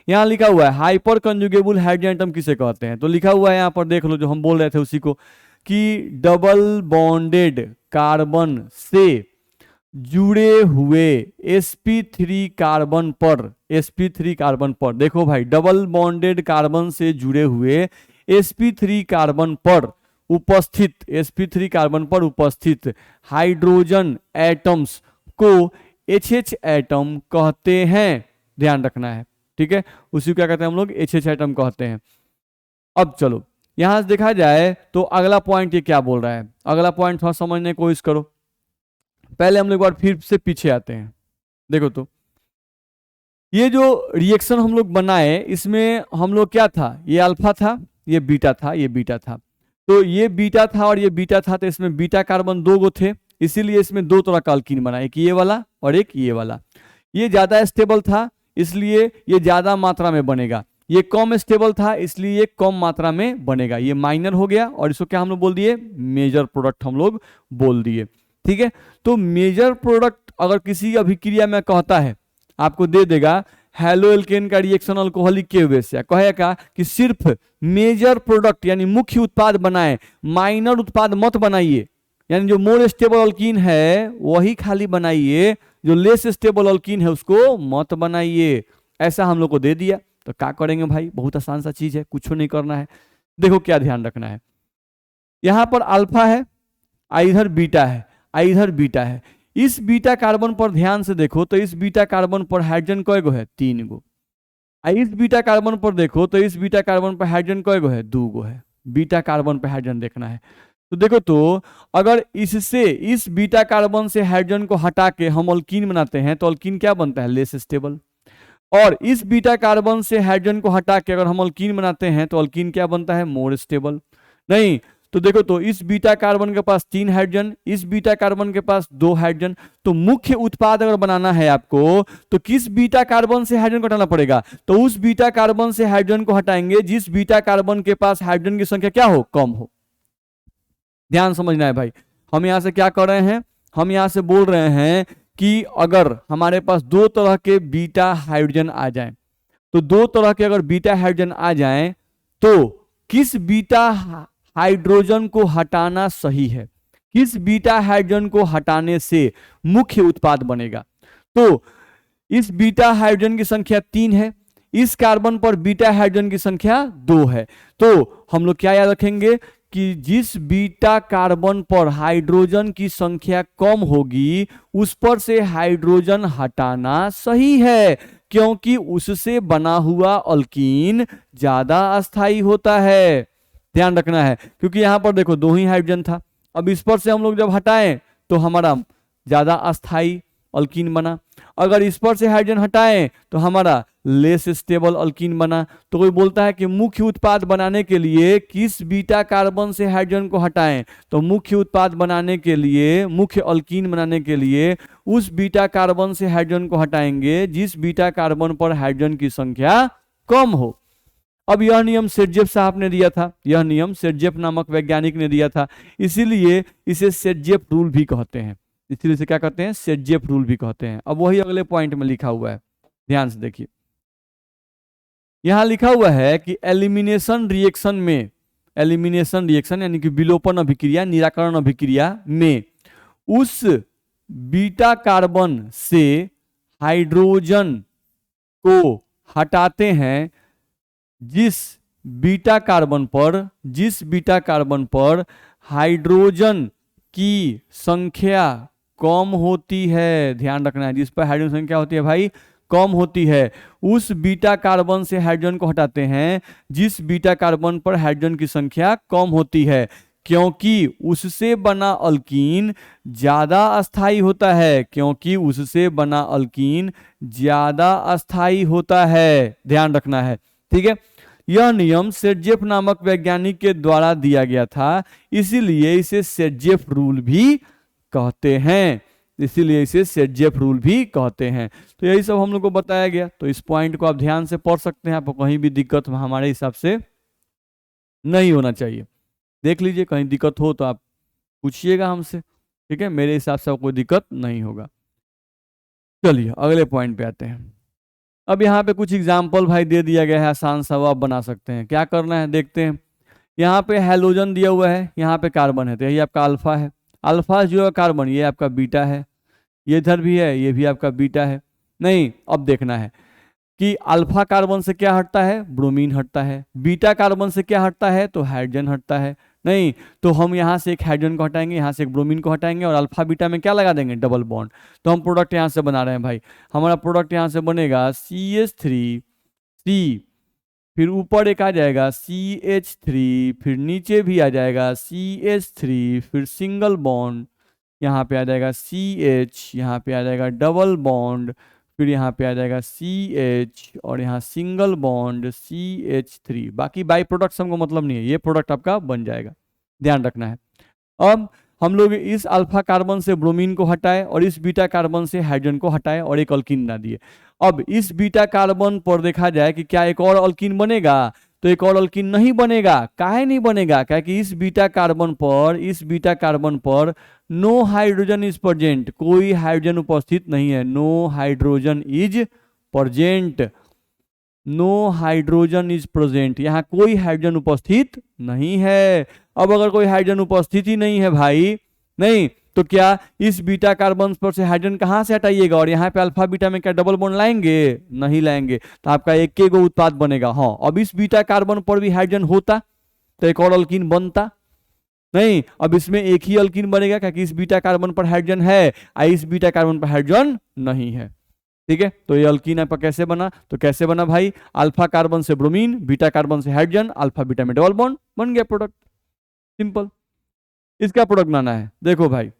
यहाँ लिखा हुआ है हाइपर कंजुगेबल हाइड्रोजन एटम किसे कहते हैं? तो लिखा हुआ है यहाँ पर, देख लो जो हम बोल रहे थे उसी को, कि डबल बॉन्डेड कार्बन से जुड़े हुए sp3 कार्बन पर, sp3 कार्बन पर, देखो भाई डबल बॉन्डेड कार्बन से जुड़े हुए sp3 कार्बन पर उपस्थित, sp3 कार्बन पर उपस्थित हाइड्रोजन एटम्स को HH एटम कहते हैं। ध्यान रखना है। ठीक है, उसी को क्या कहते हैं हम लोग? HH एटम कहते हैं। अब चलो यहां से देखा जाए तो अगला पॉइंट ये क्या बोल रहा है, अगला पॉइंट थोड़ा समझने की कोशिश करो। पहले हम लोग एक बार फिर से पीछे आते हैं। देखो तो ये जो रिएक्शन हम लोग बनाए इसमें हम लोग क्या था? ये अल्फा था, ये बीटा था, ये बीटा था। तो ये बीटा था और ये बीटा था, तो इसमें बीटा कार्बन 2 गो थे, इसीलिए इसमें 2 तरह का अल्कीन बना, एक ये वाला और एक ये वाला। ये ज्यादा स्टेबल था इसलिए ये ज्यादा मात्रा में बनेगा, ये कम स्टेबल था इसलिए ये कम मात्रा में बनेगा। ये माइनर हो गया और इसको क्या हम लोग बोल दिए? मेजर प्रोडक्ट हम लोग बोल दिए। ठीक है, तो मेजर प्रोडक्ट अगर किसी अभिक्रिया में कहता है, आपको दे देगा हेलो एल्केन का रिएक्शन अल्कोहलिक के वजह से कहेगा कि सिर्फ मेजर प्रोडक्ट यानी मुख्य उत्पाद बनाए, माइनर उत्पाद मत बनाइए, यानी जो मोर स्टेबल अल्कीन है वही खाली बनाइए, जो लेस स्टेबल अल्कीन है उसको मत बनाइए। ऐसा हम लोग को दे दिया तो क्या करेंगे भाई, बहुत आसान सा चीज है, कुछ नहीं करना है। देखो क्या ध्यान रखना है, यहां पर अल्फा है, इधर बीटा है, इधर बीटा है। इस बीटा कार्बन पर ध्यान से देखो तो इस बीटा कार्बन पर हाइड्रोजन कय गो है, 3 गो। इस बीटा कार्बन पर देखो तो इस बीटा कार्बन पर हाइड्रोजन कय गो है, 2 गो है। बीटा कार्बन पर हाइड्रोजन देखना है तो देखो, तो अगर इससे इस बीटा कार्बन से हाइड्रोजन को हटा के हम अल्कीन बनाते हैं तो अल्कीन क्या बनता है, लेस स्टेबल। और इस बीटा कार्बन से हाइड्रोजन को हटा के अगर हम अल्कीन बनाते हैं तो अल्कीन क्या बनता है, मोर स्टेबल। नहीं तो देखो, तो इस बीटा कार्बन के पास 3 हाइड्रोजन, इस बीटा कार्बन के पास 2 हाइड्रोजन। तो मुख्य उत्पाद अगर बनाना है आपको तो किस बीटा कार्बन से हाइड्रोजन को हटाना पड़ेगा, तो उस बीटा कार्बन से हाइड्रोजन को हटाएंगे जिस बीटा कार्बन के पास हाइड्रोजन की संख्या क्या हो, कम हो। ध्यान समझना है भाई, हम यहां से क्या कर रहे हैं, हम यहां से बोल रहे हैं कि अगर हमारे पास 2 तरह के बीटा हाइड्रोजन आ जाएं, तो 2 तरह के अगर बीटा हाइड्रोजन आ जाएं तो किस बीटा हाइड्रोजन को हटाना सही है, किस बीटा हाइड्रोजन को हटाने से मुख्य उत्पाद बनेगा। तो इस बीटा हाइड्रोजन की संख्या 3 है, इस कार्बन पर बीटा हाइड्रोजन की संख्या 2 है। तो हम लोग क्या याद रखेंगे कि जिस बीटा कार्बन पर हाइड्रोजन की संख्या कम होगी उस पर से हाइड्रोजन हटाना सही है, क्योंकि उससे बना हुआ अल्कीन ज्यादा अस्थाई होता है। ध्यान रखना है, क्योंकि यहां पर देखो 2 ही हाइड्रोजन था, अब इस पर से हम लोग जब हटाएं तो हमारा ज्यादा अस्थाई अल्कीन बना। अगर इस पर से हाइड्रोजन हटाएं तो हमारा लेस स्टेबल अल्कीन बना। तो कोई बोलता है कि मुख्य उत्पाद बनाने के लिए किस बीटा कार्बन से हाइड्रोजन को हटाएं, तो मुख्य उत्पाद बनाने के लिए, मुख्य अल्कीन बनाने के लिए उस बीटा कार्बन से हाइड्रोजन को हटाएंगे जिस बीटा कार्बन पर हाइड्रोजन की संख्या कम हो। अब यह नियम सेटजेफ साहब ने दिया था, यह नियम सेटजेफ नामक वैज्ञानिक ने दिया था, इसीलिए इसे सेटजेफ रूल भी कहते हैं। इसीलिए इसे क्या कहते हैं, सेटजेफ रूल भी कहते हैं। अब वही अगले पॉइंट में लिखा हुआ है, ध्यान से देखिए। यहां लिखा हुआ है कि एलिमिनेशन रिएक्शन में, एलिमिनेशन रिएक्शन यानी कि विलोपन अभिक्रिया, निराकरण अभिक्रिया में उस बीटा कार्बन से हाइड्रोजन को हटाते हैं जिस बीटा कार्बन पर हाइड्रोजन की संख्या कम होती है। ध्यान रखना है, जिस पर हाइड्रोजन संख्या होती है भाई कम होती है, उस बीटा कार्बन से हाइड्रोजन को हटाते हैं जिस बीटा कार्बन पर हाइड्रोजन की संख्या कम होती है, क्योंकि उससे बना अल्कीन ज्यादा अस्थाई होता है, क्योंकि उससे बना अल्कीन ज्यादा अस्थाई होता है। ध्यान रखना है, ठीक है। यह नियम सेटजेफ नामक वैज्ञानिक के द्वारा दिया गया था, इसीलिए इसे सेटजेफ रूल भी कहते हैं, इसीलिए इसे सेटजेफ रूल भी कहते हैं। तो यही सब हम लोग को बताया गया। तो इस पॉइंट को आप ध्यान से पढ़ सकते हैं, आपको कहीं भी दिक्कत हमारे हिसाब से नहीं होना चाहिए। देख लीजिए, कहीं दिक्कत हो तो आप पूछिएगा हमसे, ठीक है। मेरे हिसाब से कोई दिक्कत नहीं होगा। चलिए अगले पॉइंट पे आते हैं। अब यहाँ पे कुछ एग्जाम्पल भाई दे दिया गया है, आसान सा आप बना सकते हैं। क्या करना है देखते हैं। यहाँ पे हैलोजन दिया हुआ है, यहाँ पे कार्बन है, तो यही आपका अल्फा है। अल्फा जो है कार्बन, ये आपका बीटा है, ये इधर भी है, ये भी आपका बीटा है। नहीं, अब देखना है कि अल्फा कार्बन से क्या हटता है, ब्रोमीन हटता है। बीटा कार्बन से क्या हटता है, तो हाइड्रोजन हटता है। नहीं तो हम यहाँ से एक हाइड्रोजन को हटाएंगे, यहाँ से एक ब्रोमीन को हटाएंगे और अल्फा बीटा में क्या लगा देंगे, डबल बॉन्ड। तो हम प्रोडक्ट यहाँ से बना रहे हैं भाई, हमारा प्रोडक्ट यहाँ से बनेगा CH3C, फिर ऊपर एक आ जाएगा CH3, फिर नीचे भी आ जाएगा CH3, फिर सिंगल बॉन्ड, यहाँ पे आ जाएगा CH, यहाँ पे आ जाएगा डबल बॉन्ड, फिर यहाँ पे आ जाएगा CH और यहाँ सिंगल बॉन्ड CH3। बाकी बाई प्रोडक्ट हमको मतलब नहीं है, ये प्रोडक्ट आपका बन जाएगा, ध्यान रखना है। अब हम लोग इस अल्फा कार्बन से ब्रोमीन को हटाए और इस बीटा कार्बन से हाइड्रोजन को हटाए और एक अल्कीन बना दिए। अब इस बीटा कार्बन पर देखा जाए कि क्या एक और अल्कीन बनेगा, तो एक और अल्कीन नहीं बनेगा। काहे नहीं बनेगा, क्योंकि इस बीटा कार्बन पर नो हाइड्रोजन इज प्रेजेंट, कोई हाइड्रोजन उपस्थित नहीं है। No hydrogen is present, no hydrogen is present, यहाँ कोई हाइड्रोजन उपस्थित नहीं है। अब अगर कोई हाइड्रोजन उपस्थित ही नहीं है भाई, नहीं, तो क्या इस बीटा कार्बन पर से हाइड्रोजन कहाँ से हटाइएगा, और यहाँ पे अल्फा बीटा में क्या डबल बॉन्ड लाएंगे, नहीं लाएंगे, तो आपका एक गो उत्पाद बनेगा। हाँ, अब इस बीटा कार्बन पर भी हाइड्रोजन होता तो एक और अल्कीन बनता, नहीं, अब इसमें एक ही अल्कीन बनेगा क्योंकि इस बीटा कार्बन पर हाइड्रोजन है और इस बीटा कार्बन पर हाइड्रोजन नहीं है। ठीक है, तो ये अल्कीन आपका कैसे बना, तो कैसे बना भाई, अल्फा कार्बन से ब्रोमीन, बीटा कार्बन से हाइड्रोजन, अल्फा बीटा में डबल बॉन्ड, बन गया प्रोडक्ट, सिंपल। इसका प्रोडक्ट बनाना है, देखो भाई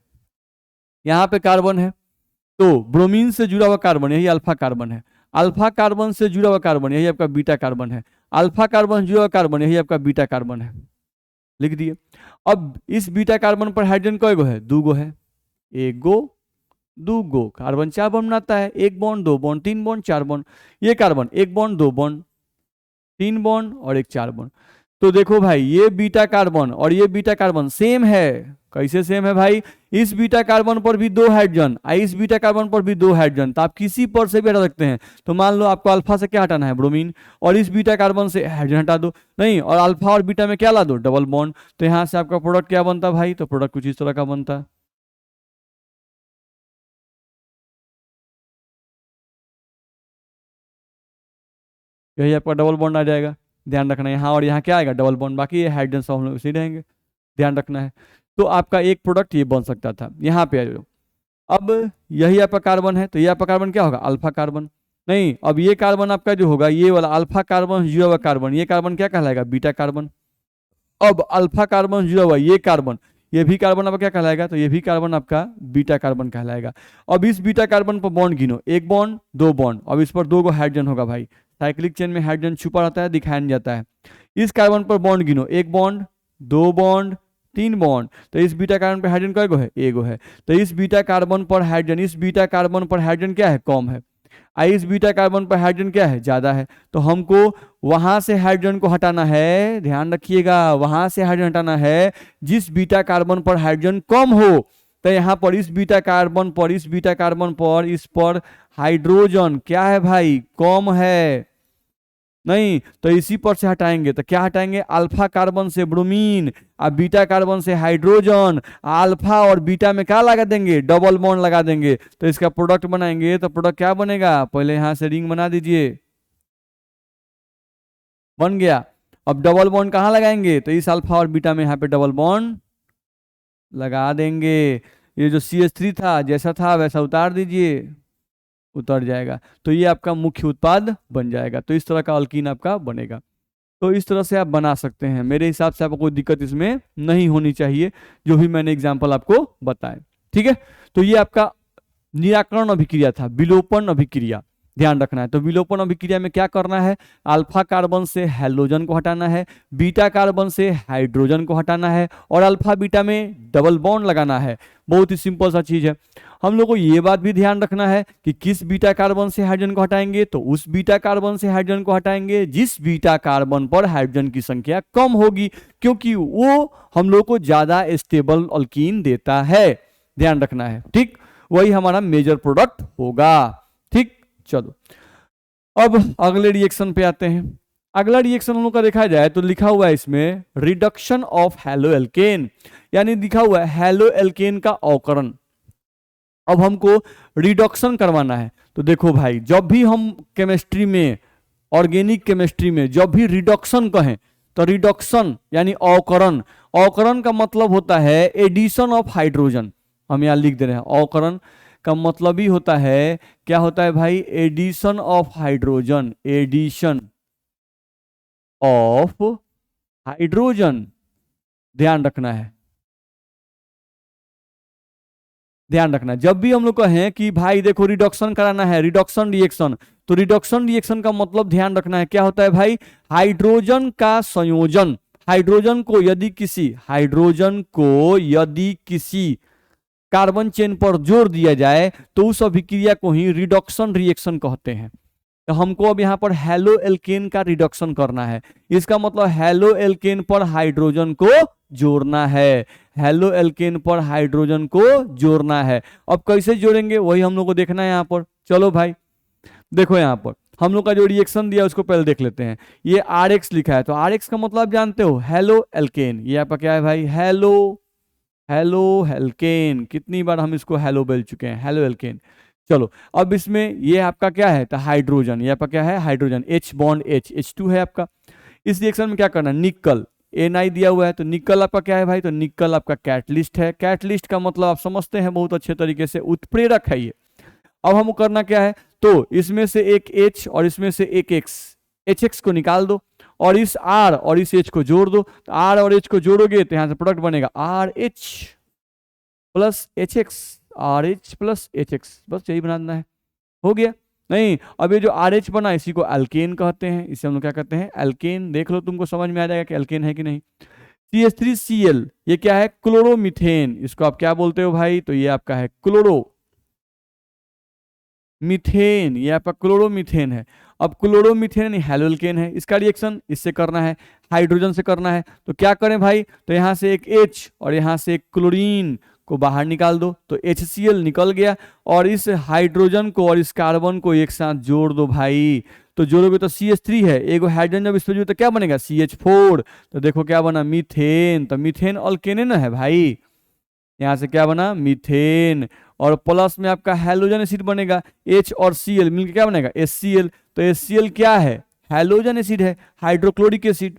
यहाँ पे कार्बन है, तो ब्रोमीन से जुड़ा हुआ कार्बन यही अल्फा कार्बन है, अल्फा कार्बन से जुड़ा हुआ कार्बन यही आपका बीटा कार्बन है, अल्फा कार्बन से जुड़ा हुआ कार्बन यही आपका बीटा कार्बन है, लिख दिए। अब इस बीटा कार्बन पर हाइड्रोजन कय गो है, 2 गो है, 1 गो 2 गो, कार्बन 4 बॉन्ड बनाता है, 1 बॉन्ड 2 बॉन्ड 3 बॉन्ड 4 बॉन्ड, ये कार्बन 1 बॉन्ड 2 बॉन्ड 3 बॉन्ड और 1 4 बॉन्ड। तो देखो भाई ये बीटा कार्बन और ये बीटा कार्बन सेम है, कैसे सेम है भाई, इस बीटा कार्बन पर भी 2 हाइड्रोजन, इस बीटा कार्बन पर भी 2 हाइड्रोजन, तो आप किसी पर से भी हटा सकते हैं। तो मान लो आपको अल्फा से क्या हटाना है, ब्रोमीन, और इस बीटा कार्बन से हाइड्रोजन हटा दो, नहीं, और अल्फा और बीटा में क्या ला दो, डबल बॉन्ड, तो यहाँ से आपका प्रोडक्ट क्या बनता भाई, तो प्रोडक्ट कुछ इस तरह का बनता। यही आपका डबल बॉन्ड आ जाएगा, ध्यान रखना, यहाँ और यहाँ क्या आएगा, डबल बॉन्ड, बाकी ये हाइड्रोजन सब हम लोग इसी रहेंगे, ध्यान रखना है। तो आपका एक प्रोडक्ट ये बन सकता था। यहाँ पे आ जाओ, अब यही आपका कार्बन है, तो ये आपका कार्बन क्या होगा, अल्फा कार्बन, नहीं, अब ये कार्बन आपका जो होगा ये वाला अल्फा कार्बन जुड़ा हुआ कार्बन, ये कार्बन क्या कहलाएगा, बीटा कार्बन। अब अल्फा कार्बन जुड़ा हुआ ये कार्बन, ये भी कार्बन आपका क्या कहलाएगा, तो ये भी कार्बन आपका बीटा कार्बन कहलाएगा। अब इस बीटा कार्बन पर बॉन्ड गिनो, 1 बॉन्ड 2 बॉन्ड, अब इस पर 2 गो हाइड्रोजन होगा भाई, साइक्लिक चेन में हाइड्रोजन छुपा रहता है, दिखाया नहीं जाता है। इस कार्बन पर बॉन्ड गिनो, 1 बॉन्ड 2 बॉन्ड 3 बॉन्ड, तो इस बीटा कार्बन पर हाइड्रोजन कय गो है, 1 गो है, तो इस बीटा कार्बन पर हाइड्रोजन, इस बीटा कार्बन पर हाइड्रोजन क्या है, कम है, इस बीटा कार्बन पर हाइड्रोजन क्या है, ज्यादा है, तो हमको वहां से हाइड्रोजन को हटाना है, ध्यान रखिएगा, वहां से हाइड्रोजन हटाना है जिस बीटा कार्बन पर हाइड्रोजन कम हो। तो यहाँ पर इस बीटा कार्बन पर, इस बीटा कार्बन पर, इस पर हाइड्रोजन क्या है भाई, कम है, नहीं, तो इसी पर से हटाएंगे, तो क्या हटाएंगे, अल्फा कार्बन से ब्रोमीन और बीटा कार्बन से हाइड्रोजन, अल्फा और बीटा में क्या लगा देंगे, डबल बॉन्ड लगा देंगे, तो इसका प्रोडक्ट बनाएंगे, तो प्रोडक्ट क्या बनेगा, पहले यहां से रिंग बना दीजिए, बन गया। अब डबल बॉन्ड कहाँ लगाएंगे, तो इस अल्फा और बीटा में यहाँ पे डबल बॉन्ड लगा देंगे, ये जो CH3 था जैसा था वैसा उतार दीजिए, उतर जाएगा, तो ये आपका मुख्य उत्पाद बन जाएगा। तो इस तरह का अल्कीन आपका बनेगा। तो इस तरह से आप बना सकते हैं, मेरे हिसाब से आपको कोई दिक्कत इसमें नहीं होनी चाहिए, जो भी मैंने एग्जाम्पल आपको बताए। ठीक है, तो ये आपका निराकरण अभिक्रिया था, विलोपन अभिक्रिया, ध्यान रखना है। तो विलोपन अभिक्रिया में क्या करना है, अल्फा कार्बन से हैलोजन को हटाना है, बीटा कार्बन से हाइड्रोजन को हटाना है, और अल्फा बीटा में डबल बॉन्ड लगाना है। बहुत ही सिंपल सा चीज है। हम लोग को ये बात भी ध्यान रखना है कि किस बीटा कार्बन से हाइड्रोजन को हटाएंगे, तो उस बीटा कार्बन से हाइड्रोजन को हटाएंगे जिस बीटा कार्बन पर हाइड्रोजन की संख्या कम होगी, क्योंकि वो हम लोग को ज्यादा स्टेबल अल्कीन देता है, ध्यान रखना है। ठीक, वही हमारा मेजर प्रोडक्ट होगा। ठीक, चलो अब अगले रिएक्शन पे आते हैं। अगला रिएक्शन हम लोग का देखा जाए तो लिखा हुआ है इसमें रिडक्शन ऑफ हैलो एल्केन, यानी लिखा हुआ है हैलो एल्केन का अवकरण। अब हमको रिडक्शन करवाना है। तो देखो भाई, जब भी हम केमिस्ट्री में, ऑर्गेनिक केमिस्ट्री में जब भी रिडक्शन कहें, तो रिडक्शन यानी अवकरण, अवकरण का मतलब होता है एडिशन ऑफ हाइड्रोजन। हम यहाँ लिख दे रहे हैं, अवकरण का मतलब ही होता है, क्या होता है भाई, addition of hydrogen, addition of hydrogen, ध्यान रखना है, ध्यान रखना। जब भी हम लोग कहें कि भाई देखो रिडक्शन कराना है, रिडक्शन रिएक्शन, तो रिडक्शन रिएक्शन का मतलब ध्यान रखना है क्या होता है भाई, हाइड्रोजन का संयोजन, हाइड्रोजन को यदि किसी कार्बन चेन पर जोड़ दिया जाए तो उस अभिक्रिया को ही रिडक्शन रिएक्शन कहते हैं। तो हमको अब यहाँ पर हैलो एल्केन का रिडक्शन करना है, इसका मतलब हैलो एल्केन पर हाइड्रोजन को जोड़ना है, हैलो एल्केन पर हाइड्रोजन को जोड़ना है। अब कैसे जोड़ेंगे वही हम लोग को देखना है यहाँ पर। चलो भाई, देखो यहाँ पर हम लोग का जो रिएक्शन दिया उसको पहले देख लेते हैं। ये RX लिखा है, तो RX का मतलब जानते हो, हेलो एल्केन। ये आपका क्या है भाई, हेलो हेलो एल्केन। कितनी बार हम इसको हेलो बोल चुके हैं, हेलो एल्केन। चलो अब इसमें ये आपका क्या है, तो हाइड्रोजन। ये आपका क्या है, hydrogen, H bond H, H2 है आपका। इस रिएक्शन में क्या करना है, निकल, Na दिया हुआ है, तो निकल आपका क्या है भाई, तो निकल आपका कैटलिस्ट है। कैटलिस्ट का मतलब आप समझते हैं बहुत अच्छे तरीके से, उत्प्रेरक है ये। अब हमको करना क्या है, तो इसमें से एक H और इसमें से एक X, HX को निकाल दो और इस R और इस H को जोड़ दो। तो R और H को जोड़ोगे तो यहां से प्रोडक्ट बनेगा RH plus HX, RH plus HX, बस यही बनाना है, हो गया। नहीं, अब ये जो RH बना इसी को अल्केन कहते हैं, इसे हम लोग क्या कहते हैं, अल्केन। देख लो, तुमको समझ में आ जाएगा कि अल्केन है कि नहीं। CH3Cl, ये क्या है, क्लोरोमीथेन। इसको आप क्या बोलते हो भाई, तो ये आपका है क्लोरो मीथेन, ये आपका क्लोरोमीथेन है। अब क्लोरोमीथेन हेलोल्केन है, इसका रिएक्शन इससे करना है, हाइड्रोजन से करना है। तो क्या करें भाई, तो यहां से एक H और यहां से एक क्लोरीन को बाहर निकाल दो, तो HCl निकल गया। और इस हाइड्रोजन को और इस कार्बन को एक साथ जोड़ दो भाई, तो जोड़ोगे तो CH3 है, एक हाइड्रोजन जब इस पर जोड़े तो क्या बनेगा, CH4। तो देखो क्या बना, मीथेन। तो मीथेन अल्केन ना है भाई, यहाँ से क्या बना, मीथेन। और प्लस में आपका हैलोजन एसिड बनेगा, H और Cl मिलकर क्या बनेगा, HCl। तो HCl क्या है, हैलोजन एसिड है, हाइड्रोक्लोरिक एसिड।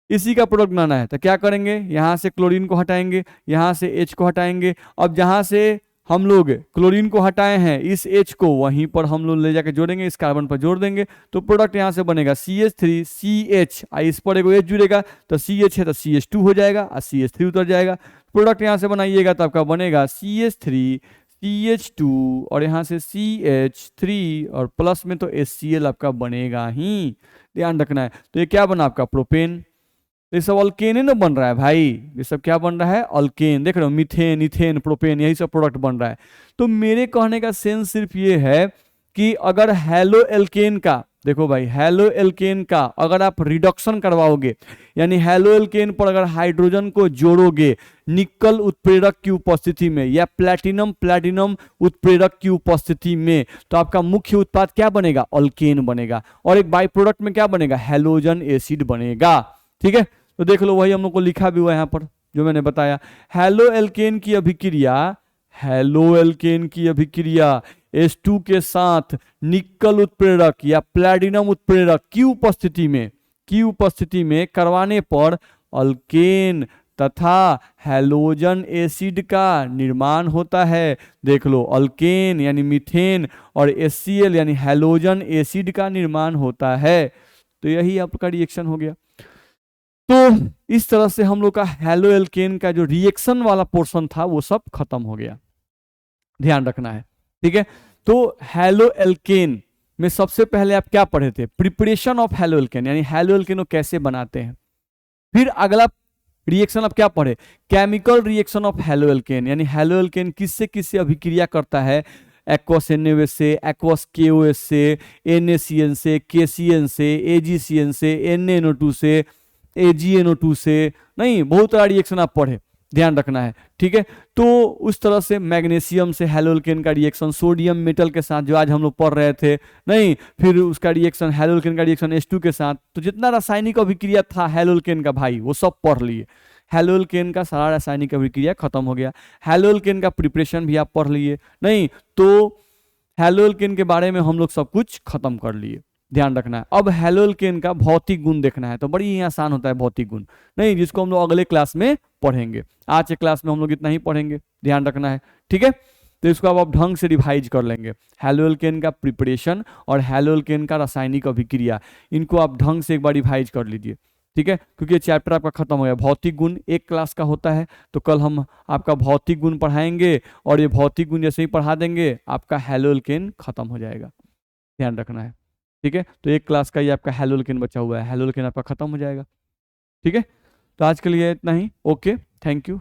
इसी का प्रोडक्ट बनाना है, तो क्या करेंगे, यहाँ से क्लोरीन को हटाएंगे, यहाँ से H को हटाएंगे। अब जहाँ से हम लोग क्लोरीन को हटाए हैं, इस H को वहीं पर हम लोग ले जाकर जोड़ेंगे, इस कार्बन पर जोड़ देंगे, तो प्रोडक्ट यहाँ से बनेगा CH3CH। इस पर एक H जुड़ेगा तो CH है तो CH2 हो जाएगा और CH3 उतर जाएगा। प्रोडक्ट यहाँ से बनाइएगा तो आपका बनेगा CH3 CH2 और यहाँ से CH3 और प्लस में तो HCl आपका बनेगा ही, ध्यान रखना है। तो ये क्या बना आपका, प्रोपेन। तो ये सब अल्केन ही ना बन रहा है भाई, ये सब क्या बन रहा है, अल्केन। देख रहे हो, मीथेन, इथेन, प्रोपेन, यही सब प्रोडक्ट बन रहा है। तो मेरे कहने का सेंस सिर्फ ये है कि अगर हेलो एल्केन का, देखो भाई, हेलो एल्केन का अगर आप रिडक्शन करवाओगे, यानी हेलो एल्केन पर अगर हाइड्रोजन को जोड़ोगे निकल उत्प्रेरक की उपस्थिति में या प्लैटिनम प्लैटिनम उत्प्रेरक की उपस्थिति में, तो आपका मुख्य उत्पाद क्या बनेगा, अल्केन बनेगा। और एक बाई प्रोडक्ट में क्या बनेगा, हैलोजन एसिड बनेगा। ठीक है, तो देख लो, वही हम लोग को लिखा भी हुआ है यहाँ पर जो मैंने बताया। हेलो एल्केन की अभिक्रिया, हेलो एल्केन की अभिक्रिया H2 के साथ निकल उत्प्रेरक या प्लैटिनम उत्प्रेरक की उपस्थिति में करवाने पर अल्केन तथा हैलोजन एसिड का निर्माण होता है। देख लो, अल्केन यानी मीथेन और HCl यानी हैलोजन एसिड का निर्माण होता है। तो यही आपका रिएक्शन हो गया। तो इस तरह से हम लोग का हेलो एल्केन का जो रिएक्शन वाला पोर्शन था वो सब खत्म हो गया, ध्यान रखना है। ठीक है, तो हेलो एल्केन में सबसे पहले आप क्या पढ़े थे, प्रिपरेशन ऑफ हेलो एल्केन, यानी हेलो एल्केन को कैसे बनाते हैं। फिर अगला रिएक्शन आप क्या पढ़े, chemical reaction of halo alkane, यानी हेलो एल्केन किससे किससे अभिक्रिया करता है, एक्वस NaOH से, एक्वस KOH से, NaCN से, KCN से, AgCN से, NaNO2 से, AgNO2 से, नहीं बहुत सारा रिएक्शन आप पढ़े, ध्यान रखना है। ठीक है, तो उस तरह से मैग्नीशियम से हेलोल्केन का रिएक्शन सोडियम मेटल के साथ जो आज हम लोग पढ़ रहे थे, नहीं, फिर उसका रिएक्शन हेलोल्केन का रिएक्शन H2 के साथ, तो जितना रासायनिक अभिक्रिया था हेलोल्केन का भाई वो सब पढ़ लिए। हेलोल्केन का सारा रासायनिक अभिक्रिया खत्म हो गया, हेलोल्केन का प्रिपरेशन भी आप पढ़ लिए, नहीं तो हेलोल्केन के बारे में हम लोग सब कुछ खत्म कर लिए, ध्यान रखना है। अब हेलोल्केन का भौतिक गुण देखना है, तो बड़ी ही आसान होता है भौतिक गुण, नहीं, जिसको हम लोग अगले क्लास में पढ़ेंगे। आज के क्लास में हम लोग इतना ही पढ़ेंगे, ध्यान रखना है। ठीक है, तो इसको अब आप ढंग से रिवाइज कर लेंगे, हेलोल्केन का प्रिपरेशन और हेलोल्केन का रासायनिक अभिक्रिया, इनको आप ढंग से एक बार रिवाइज कर लीजिए। ठीक है, क्योंकि ये चैप्टर आपका खत्म हो गया। भौतिक गुण एक क्लास का होता है, तो कल हम आपका भौतिक गुण पढ़ाएंगे और ये भौतिक गुण जैसे ही पढ़ा देंगे आपका हेलोल्केन खत्म हो जाएगा, ध्यान रखना है। ठीक है, तो एक क्लास का ये आपका हेलोल्केन बचा हुआ है, हेलोल्केन आपका खत्म हो जाएगा। ठीक है, तो आज के लिए इतना ही, ओके, थैंक यू।